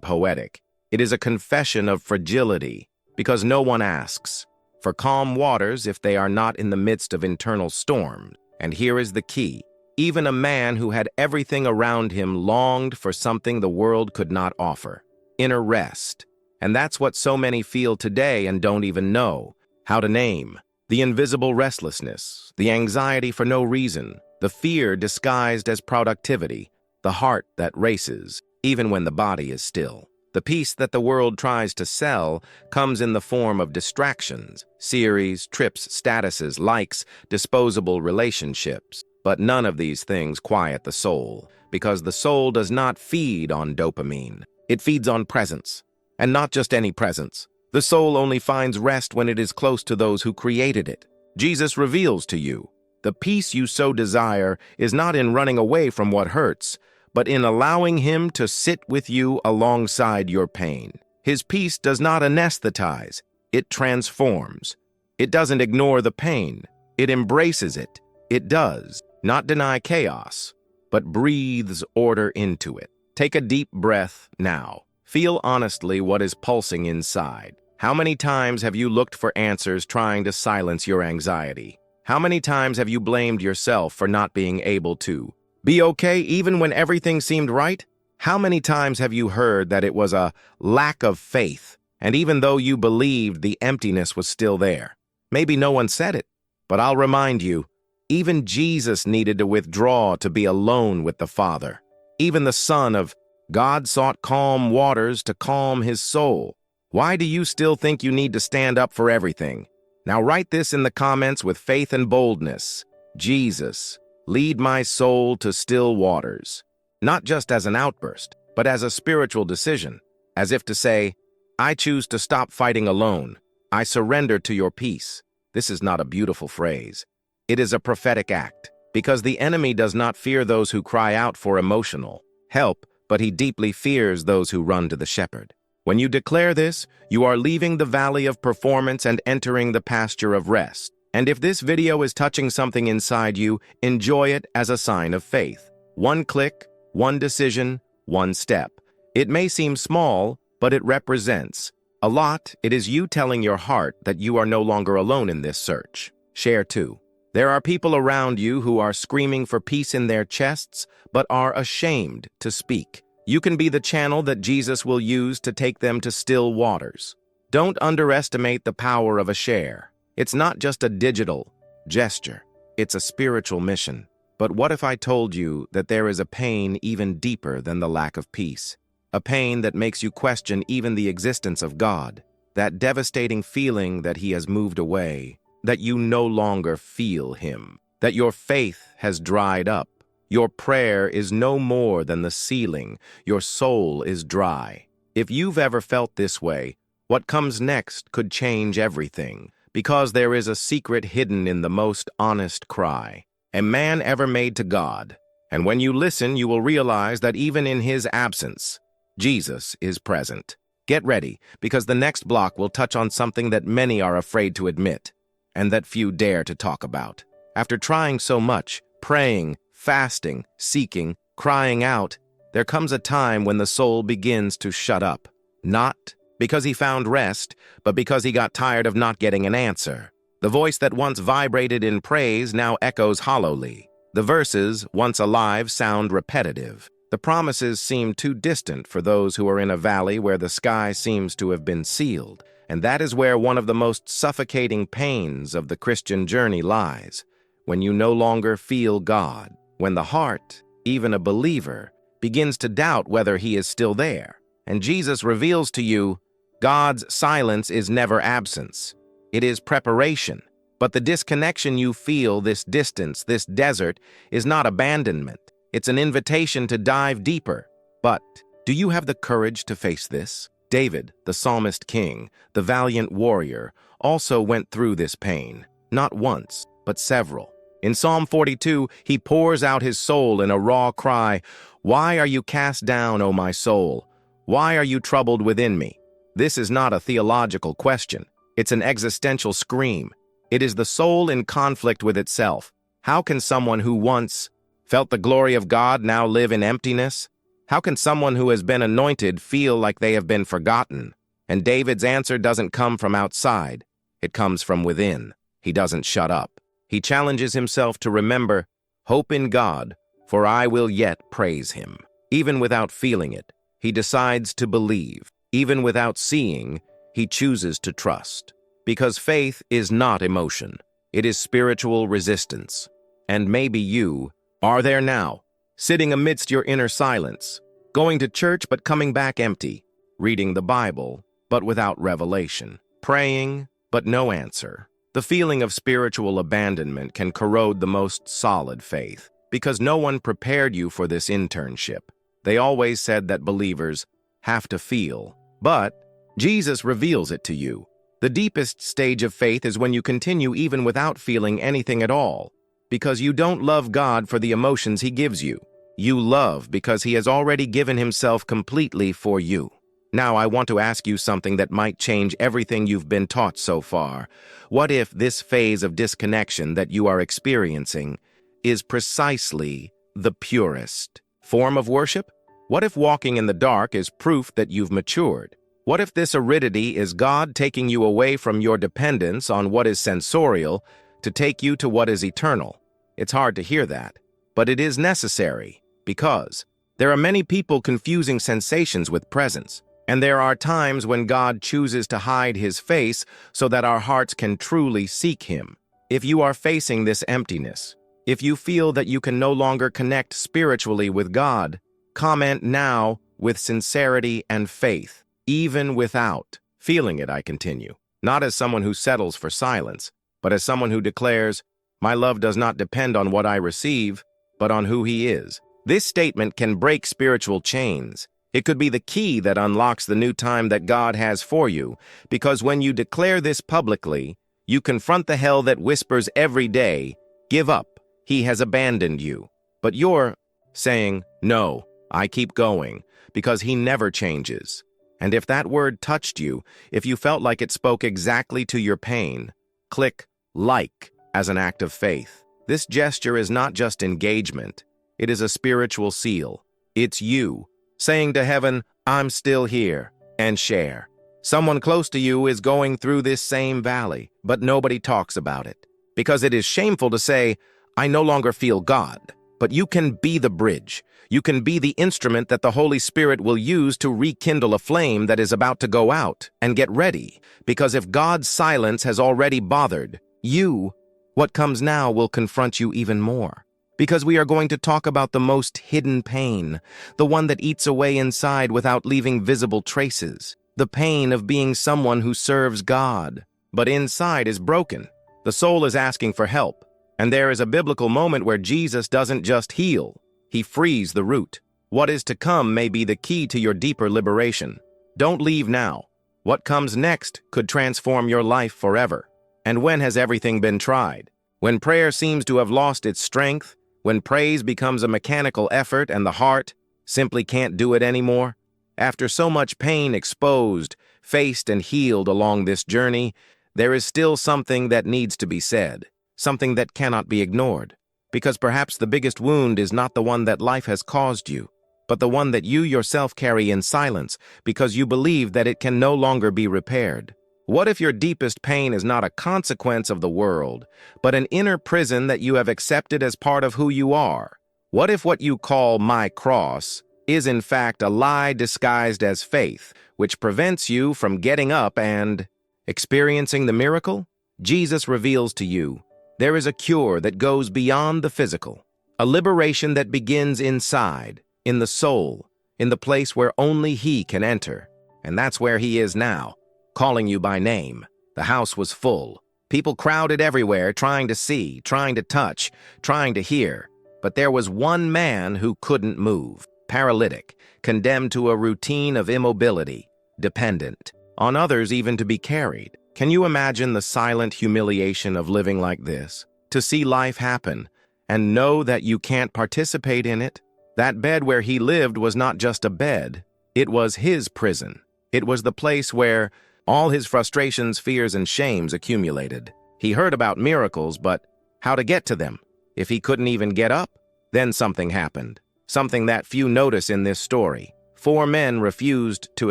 poetic. It is a confession of fragility, because no one asks for calm waters if they are not in the midst of internal storms. And here is the key. Even a man who had everything around him longed for something the world could not offer: inner rest. And that's what so many feel today and don't even know how to name. The invisible restlessness, the anxiety for no reason, the fear disguised as productivity, the heart that races, even when the body is still. The peace that the world tries to sell comes in the form of distractions, series, trips, statuses, likes, disposable relationships. But none of these things quiet the soul, because the soul does not feed on dopamine. It feeds on presence, and not just any presence. The soul only finds rest when it is close to those who created it. Jesus reveals to you, the peace you so desire is not in running away from what hurts, but in allowing him to sit with you alongside your pain. His peace does not anesthetize, it transforms. It doesn't ignore the pain, it embraces it. It does not deny chaos, but breathes order into it. Take a deep breath now. Feel honestly what is pulsing inside. How many times have you looked for answers trying to silence your anxiety? How many times have you blamed yourself for not being able to be okay even when everything seemed right? How many times have you heard that it was a lack of faith, and even though you believed, the emptiness was still there? Maybe no one said it, but I'll remind you, even Jesus needed to withdraw to be alone with the Father. Even the Son of God sought calm waters to calm his soul. Why do you still think you need to stand up for everything? Now write this in the comments with faith and boldness. Jesus, lead my soul to still waters. Not just as an outburst, but as a spiritual decision, as if to say, I choose to stop fighting alone. I surrender to your peace. This is not a beautiful phrase. It is a prophetic act, because the enemy does not fear those who cry out for emotional help, but he deeply fears those who run to the shepherd. When you declare this, you are leaving the valley of performance and entering the pasture of rest. And if this video is touching something inside you, enjoy it as a sign of faith. One click, one decision, one step. It may seem small, but it represents a lot. It is you telling your heart that you are no longer alone in this search. Share too. There are people around you who are screaming for peace in their chests, but are ashamed to speak. You can be the channel that Jesus will use to take them to still waters. Don't underestimate the power of a share. It's not just a digital gesture. It's a spiritual mission. But what if I told you that there is a pain even deeper than the lack of peace? A pain that makes you question even the existence of God. That devastating feeling that He has moved away. That you no longer feel Him. That your faith has dried up. Your prayer is no more than the ceiling. Your soul is dry. If you've ever felt this way, what comes next could change everything, because there is a secret hidden in the most honest cry, a man ever made to God. And when you listen, you will realize that even in His absence, Jesus is present. Get ready, because the next block will touch on something that many are afraid to admit, and that few dare to talk about. After trying so much, praying, fasting, seeking, crying out, there comes a time when the soul begins to shut up. Not because he found rest, but because he got tired of not getting an answer. The voice that once vibrated in praise now echoes hollowly. The verses, once alive, sound repetitive. The promises seem too distant for those who are in a valley where the sky seems to have been sealed. And that is where one of the most suffocating pains of the Christian journey lies, when you no longer feel God. When the heart, even a believer, begins to doubt whether He is still there, and Jesus reveals to you, God's silence is never absence. It is preparation. But the disconnection you feel, this distance, this desert, is not abandonment. It's an invitation to dive deeper. But do you have the courage to face this? David, the psalmist king, the valiant warrior, also went through this pain, not once, but several. In Psalm 42, he pours out his soul in a raw cry, "Why are you cast down, O my soul? Why are you troubled within me?" This is not a theological question. It's an existential scream. It is the soul in conflict with itself. How can someone who once felt the glory of God now live in emptiness? How can someone who has been anointed feel like they have been forgotten? And David's answer doesn't come from outside. It comes from within. He doesn't shut up. He challenges himself to remember, "Hope in God, for I will yet praise Him." Even without feeling it, he decides to believe. Even without seeing, he chooses to trust. Because faith is not emotion. It is spiritual resistance. And maybe you are there now, sitting amidst your inner silence, going to church but coming back empty, reading the Bible but without revelation, praying but no answer. The feeling of spiritual abandonment can corrode the most solid faith, because no one prepared you for this internship. They always said that believers have to feel, but Jesus reveals it to you. The deepest stage of faith is when you continue even without feeling anything at all, because you don't love God for the emotions He gives you. You love because He has already given Himself completely for you. Now, I want to ask you something that might change everything you've been taught so far. What if this phase of disconnection that you are experiencing is precisely the purest form of worship? What if walking in the dark is proof that you've matured? What if this aridity is God taking you away from your dependence on what is sensorial to take you to what is eternal? It's hard to hear that, but it is necessary, because there are many people confusing sensations with presence. And there are times when God chooses to hide His face so that our hearts can truly seek Him. If you are facing this emptiness, if you feel that you can no longer connect spiritually with God, comment now with sincerity and faith, even without feeling it, I continue. Not as someone who settles for silence, but as someone who declares, "My love does not depend on what I receive, but on who He is." This statement can break spiritual chains. It could be the key that unlocks the new time that God has for you, because when you declare this publicly, you confront the hell that whispers every day, "Give up, He has abandoned you." But you're saying, "No, I keep going, because He never changes." And if that word touched you, if you felt like it spoke exactly to your pain, click like as an act of faith. This gesture is not just engagement, it is a spiritual seal. It's you saying to heaven, I'm still here, and share. Someone close to you is going through this same valley, but nobody talks about it. Because it is shameful to say, I no longer feel God. But you can be the bridge. You can be the instrument that the Holy Spirit will use to rekindle a flame that is about to go out. And get ready, because if God's silence has already bothered you, what comes now will confront you even more. Because we are going to talk about the most hidden pain, the one that eats away inside without leaving visible traces. The pain of being someone who serves God, but inside is broken. The soul is asking for help, and there is a biblical moment where Jesus doesn't just heal, he frees the root. What is to come may be the key to your deeper liberation. Don't leave now. What comes next could transform your life forever. And when has everything been tried? When prayer seems to have lost its strength, when praise becomes a mechanical effort and the heart simply can't do it anymore? After so much pain exposed, faced, and healed along this journey, there is still something that needs to be said, something that cannot be ignored. Because perhaps the biggest wound is not the one that life has caused you, but the one that you yourself carry in silence because you believe that it can no longer be repaired. What if your deepest pain is not a consequence of the world, but an inner prison that you have accepted as part of who you are? What if what you call my cross is in fact a lie disguised as faith, which prevents you from getting up and experiencing the miracle? Jesus reveals to you, there is a cure that goes beyond the physical, a liberation that begins inside, in the soul, in the place where only He can enter. And that's where He is now, calling you by name. The house was full. People crowded everywhere, trying to see, trying to touch, trying to hear. But there was one man who couldn't move. Paralytic, condemned to a routine of immobility, dependent on others even to be carried. Can you imagine the silent humiliation of living like this? To see life happen and know that you can't participate in it? That bed where he lived was not just a bed. It was his prison. It was the place where all his frustrations, fears, and shames accumulated. He heard about miracles, but how to get to them? If he couldn't even get up? Then something happened. Something that few notice in this story. 4 men refused to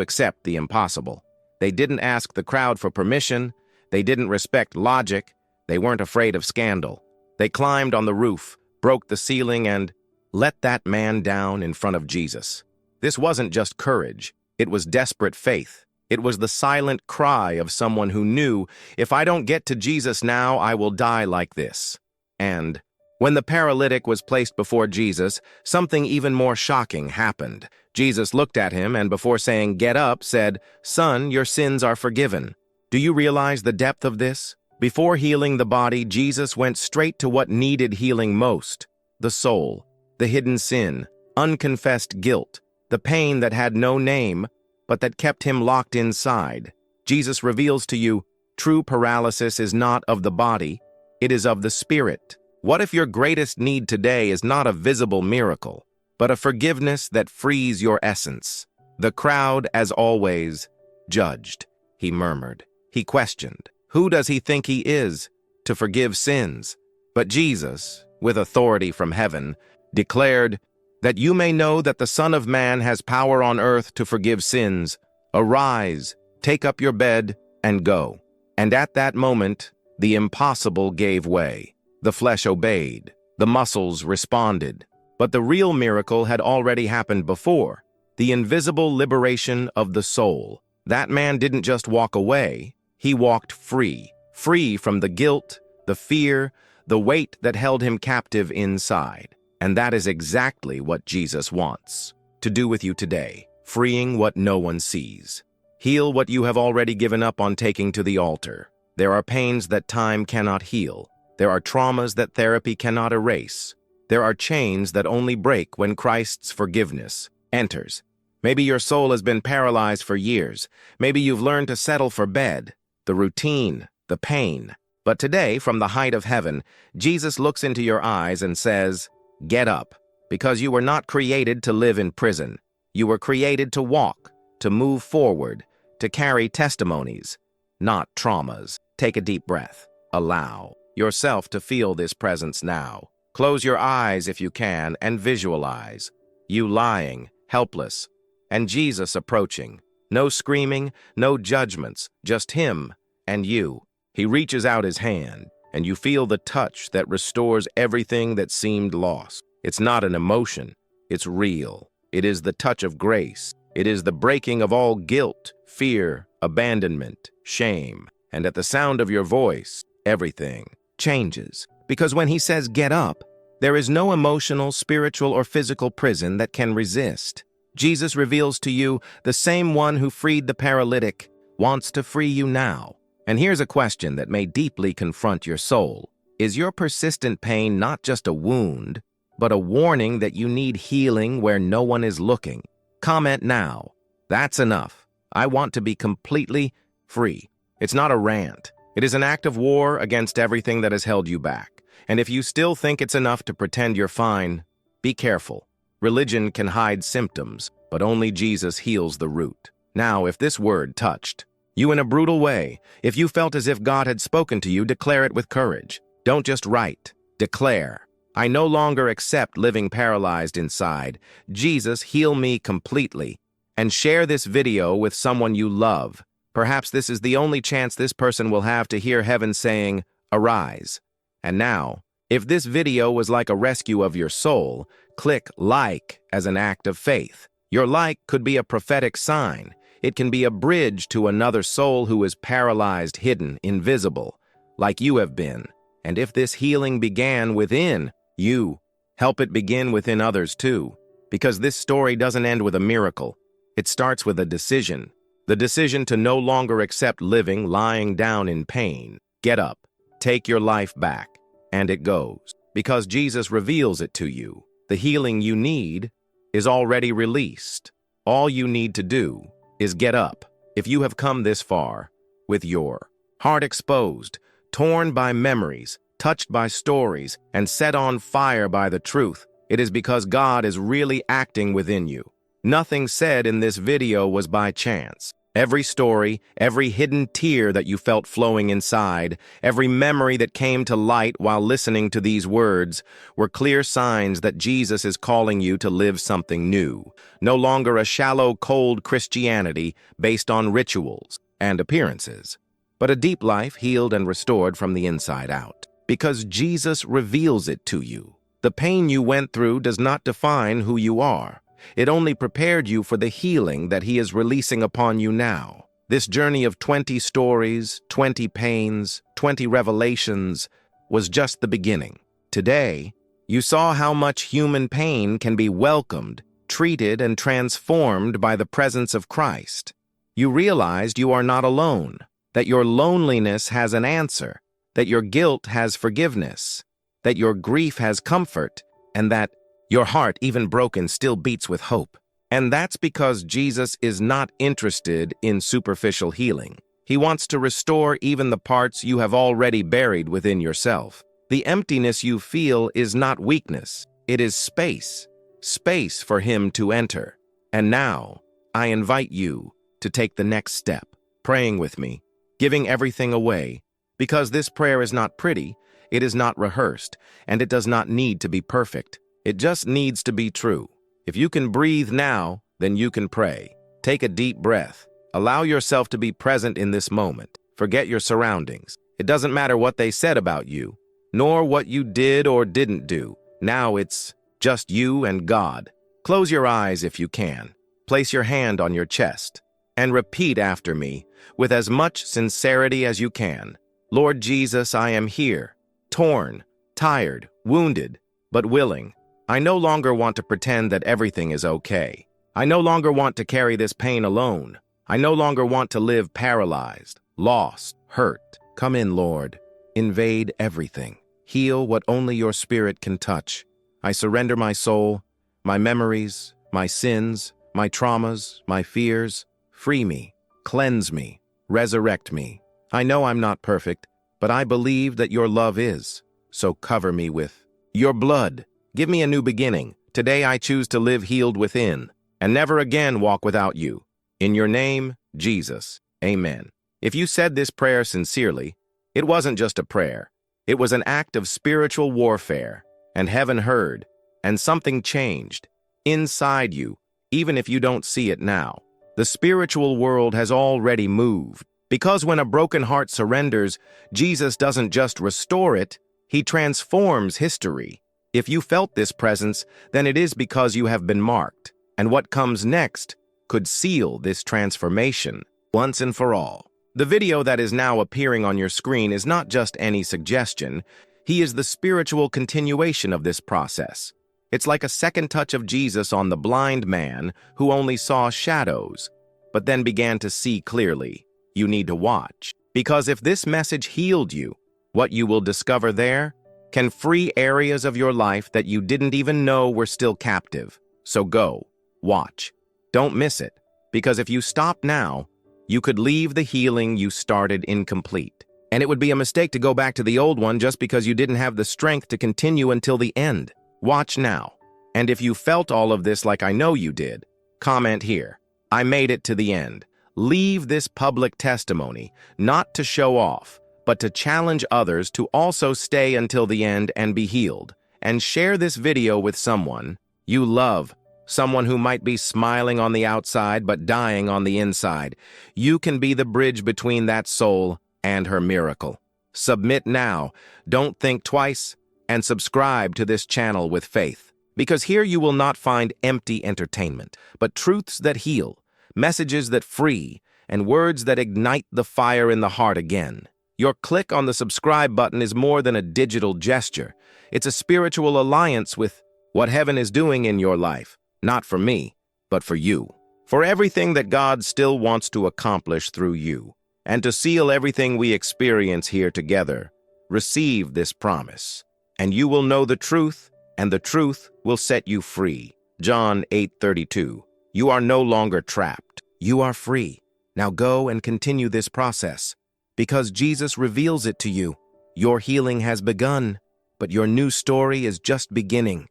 accept the impossible. They didn't ask the crowd for permission. They didn't respect logic. They weren't afraid of scandal. They climbed on the roof, broke the ceiling, and let that man down in front of Jesus. This wasn't just courage. It was desperate faith. It was the silent cry of someone who knew, if I don't get to Jesus now, I will die like this. And when the paralytic was placed before Jesus, something even more shocking happened. Jesus looked at him and before saying, "Get up," said, "Son, your sins are forgiven." Do you realize the depth of this? Before healing the body, Jesus went straight to what needed healing most: the soul, the hidden sin, unconfessed guilt, the pain that had no name, but that kept him locked inside. Jesus reveals to you, true paralysis is not of the body, it is of the spirit. What if your greatest need today is not a visible miracle, but a forgiveness that frees your essence? The crowd, as always, judged. He murmured. He questioned. Who does he think he is to forgive sins? But Jesus, with authority from heaven, declared that you may know that the Son of Man has power on earth to forgive sins. Arise, take up your bed, and go. And at that moment, the impossible gave way. The flesh obeyed. The muscles responded. But the real miracle had already happened before. The invisible liberation of the soul. That man didn't just walk away. He walked free. Free from the guilt, the fear, the weight that held him captive inside. And that is exactly what Jesus wants to do with you today, freeing what no one sees. Heal what you have already given up on taking to the altar. There are pains that time cannot heal. There are traumas that therapy cannot erase. There are chains that only break when Christ's forgiveness enters. Maybe your soul has been paralyzed for years. Maybe you've learned to settle for bed, the routine, the pain. But today, from the height of heaven, Jesus looks into your eyes and says, "Get up, because you were not created to live in prison. You were created to walk, to move forward, to carry testimonies, not traumas. Take a deep breath. Allow yourself to feel this presence now. Close your eyes if you can and visualize you lying, helpless, and Jesus approaching. No screaming, no judgments, just him and you. He reaches out his hand, and you feel the touch that restores everything that seemed lost. It's not an emotion, it's real. It is the touch of grace. It is the breaking of all guilt, fear, abandonment, shame. And at the sound of your voice, everything changes. Because when he says, "Get up," there is no emotional, spiritual, or physical prison that can resist. Jesus reveals to you the same one who freed the paralytic wants to free you now. And here's a question that may deeply confront your soul. Is your persistent pain not just a wound, but a warning that you need healing where no one is looking? Comment now. That's enough. I want to be completely free. It's not a rant. It is an act of war against everything that has held you back. And if you still think it's enough to pretend you're fine, be careful. Religion can hide symptoms, but only Jesus heals the root. Now, if this word touched you in a brutal way, if you felt as if God had spoken to you, declare it with courage. Don't just write. Declare. I no longer accept living paralyzed inside. Jesus, heal me completely. And share this video with someone you love. Perhaps this is the only chance this person will have to hear heaven saying, "Arise." And now, if this video was like a rescue of your soul, click like as an act of faith. Your like could be a prophetic sign. It can be a bridge to another soul who is paralyzed, hidden, invisible, like you have been. And if this healing began within you, help it begin within others too. Because this story doesn't end with a miracle. It starts with a decision. The decision to no longer accept living lying down in pain. Get up. Take your life back. And it goes. Because Jesus reveals it to you. The healing you need is already released. All you need to do is get up. If you have come this far, with your heart exposed, torn by memories, touched by stories, and set on fire by the truth, it is because God is really acting within you. Nothing said in this video was by chance. Every story, every hidden tear that you felt flowing inside, every memory that came to light while listening to these words were clear signs that Jesus is calling you to live something new. No longer a shallow, cold Christianity based on rituals and appearances, but a deep life healed and restored from the inside out. Because Jesus reveals it to you. The pain you went through does not define who you are. It only prepared you for the healing that he is releasing upon you now. This journey of 20 stories, 20 pains, 20 revelations was just the beginning. Today, you saw how much human pain can be welcomed, treated, and transformed by the presence of Christ. You realized you are not alone, that your loneliness has an answer, that your guilt has forgiveness, that your grief has comfort, and that your heart, even broken, still beats with hope. And that's because Jesus is not interested in superficial healing. He wants to restore even the parts you have already buried within yourself. The emptiness you feel is not weakness. It is space. Space for him to enter. And now, I invite you to take the next step, praying with me, giving everything away, because this prayer is not pretty, it is not rehearsed, and it does not need to be perfect. It just needs to be true. If you can breathe now, then you can pray. Take a deep breath. Allow yourself to be present in this moment. Forget your surroundings. It doesn't matter what they said about you, nor what you did or didn't do. Now it's just you and God. Close your eyes if you can. Place your hand on your chest and repeat after me with as much sincerity as you can. Lord Jesus, I am here, torn, tired, wounded, but willing. I no longer want to pretend that everything is okay. I no longer want to carry this pain alone. I no longer want to live paralyzed, lost, hurt. Come in, Lord. Invade everything. Heal what only your Spirit can touch. I surrender my soul, my memories, my sins, my traumas, my fears. Free me, cleanse me, resurrect me. I know I'm not perfect, but I believe that your love is. So cover me with your blood. Give me a new beginning. Today I choose to live healed within, and never again walk without you. In your name, Jesus. Amen. If you said this prayer sincerely, it wasn't just a prayer. It was an act of spiritual warfare, and heaven heard, and something changed inside you, even if you don't see it now. The spiritual world has already moved, because when a broken heart surrenders, Jesus doesn't just restore it, he transforms history. If you felt this presence, then it is because you have been marked, and what comes next could seal this transformation once and for all. The video that is now appearing on your screen is not just any suggestion. He is the spiritual continuation of this process. It's like a second touch of Jesus on the blind man who only saw shadows, but then began to see clearly. You need to watch, because if this message healed you, what you will discover there can free areas of your life that you didn't even know were still captive. So go, watch. Don't miss it, because if you stop now, you could leave the healing you started incomplete. And it would be a mistake to go back to the old one just because you didn't have the strength to continue until the end. Watch now. And if you felt all of this like I know you did, comment here. I made it to the end. Leave this public testimony, not to show off, but to challenge others to also stay until the end and be healed. And share this video with someone you love, someone who might be smiling on the outside but dying on the inside. You can be the bridge between that soul and her miracle. Submit now, don't think twice, and subscribe to this channel with faith. Because here you will not find empty entertainment, but truths that heal, messages that free, and words that ignite the fire in the heart again. Your click on the subscribe button is more than a digital gesture. It's a spiritual alliance with what heaven is doing in your life. Not for me, but for you. For everything that God still wants to accomplish through you. And to seal everything we experience here together, receive this promise. And you will know the truth, and the truth will set you free. John 8:32. You are no longer trapped. You are free. Now go and continue this process, because Jesus reveals it to you. Your healing has begun, but your new story is just beginning.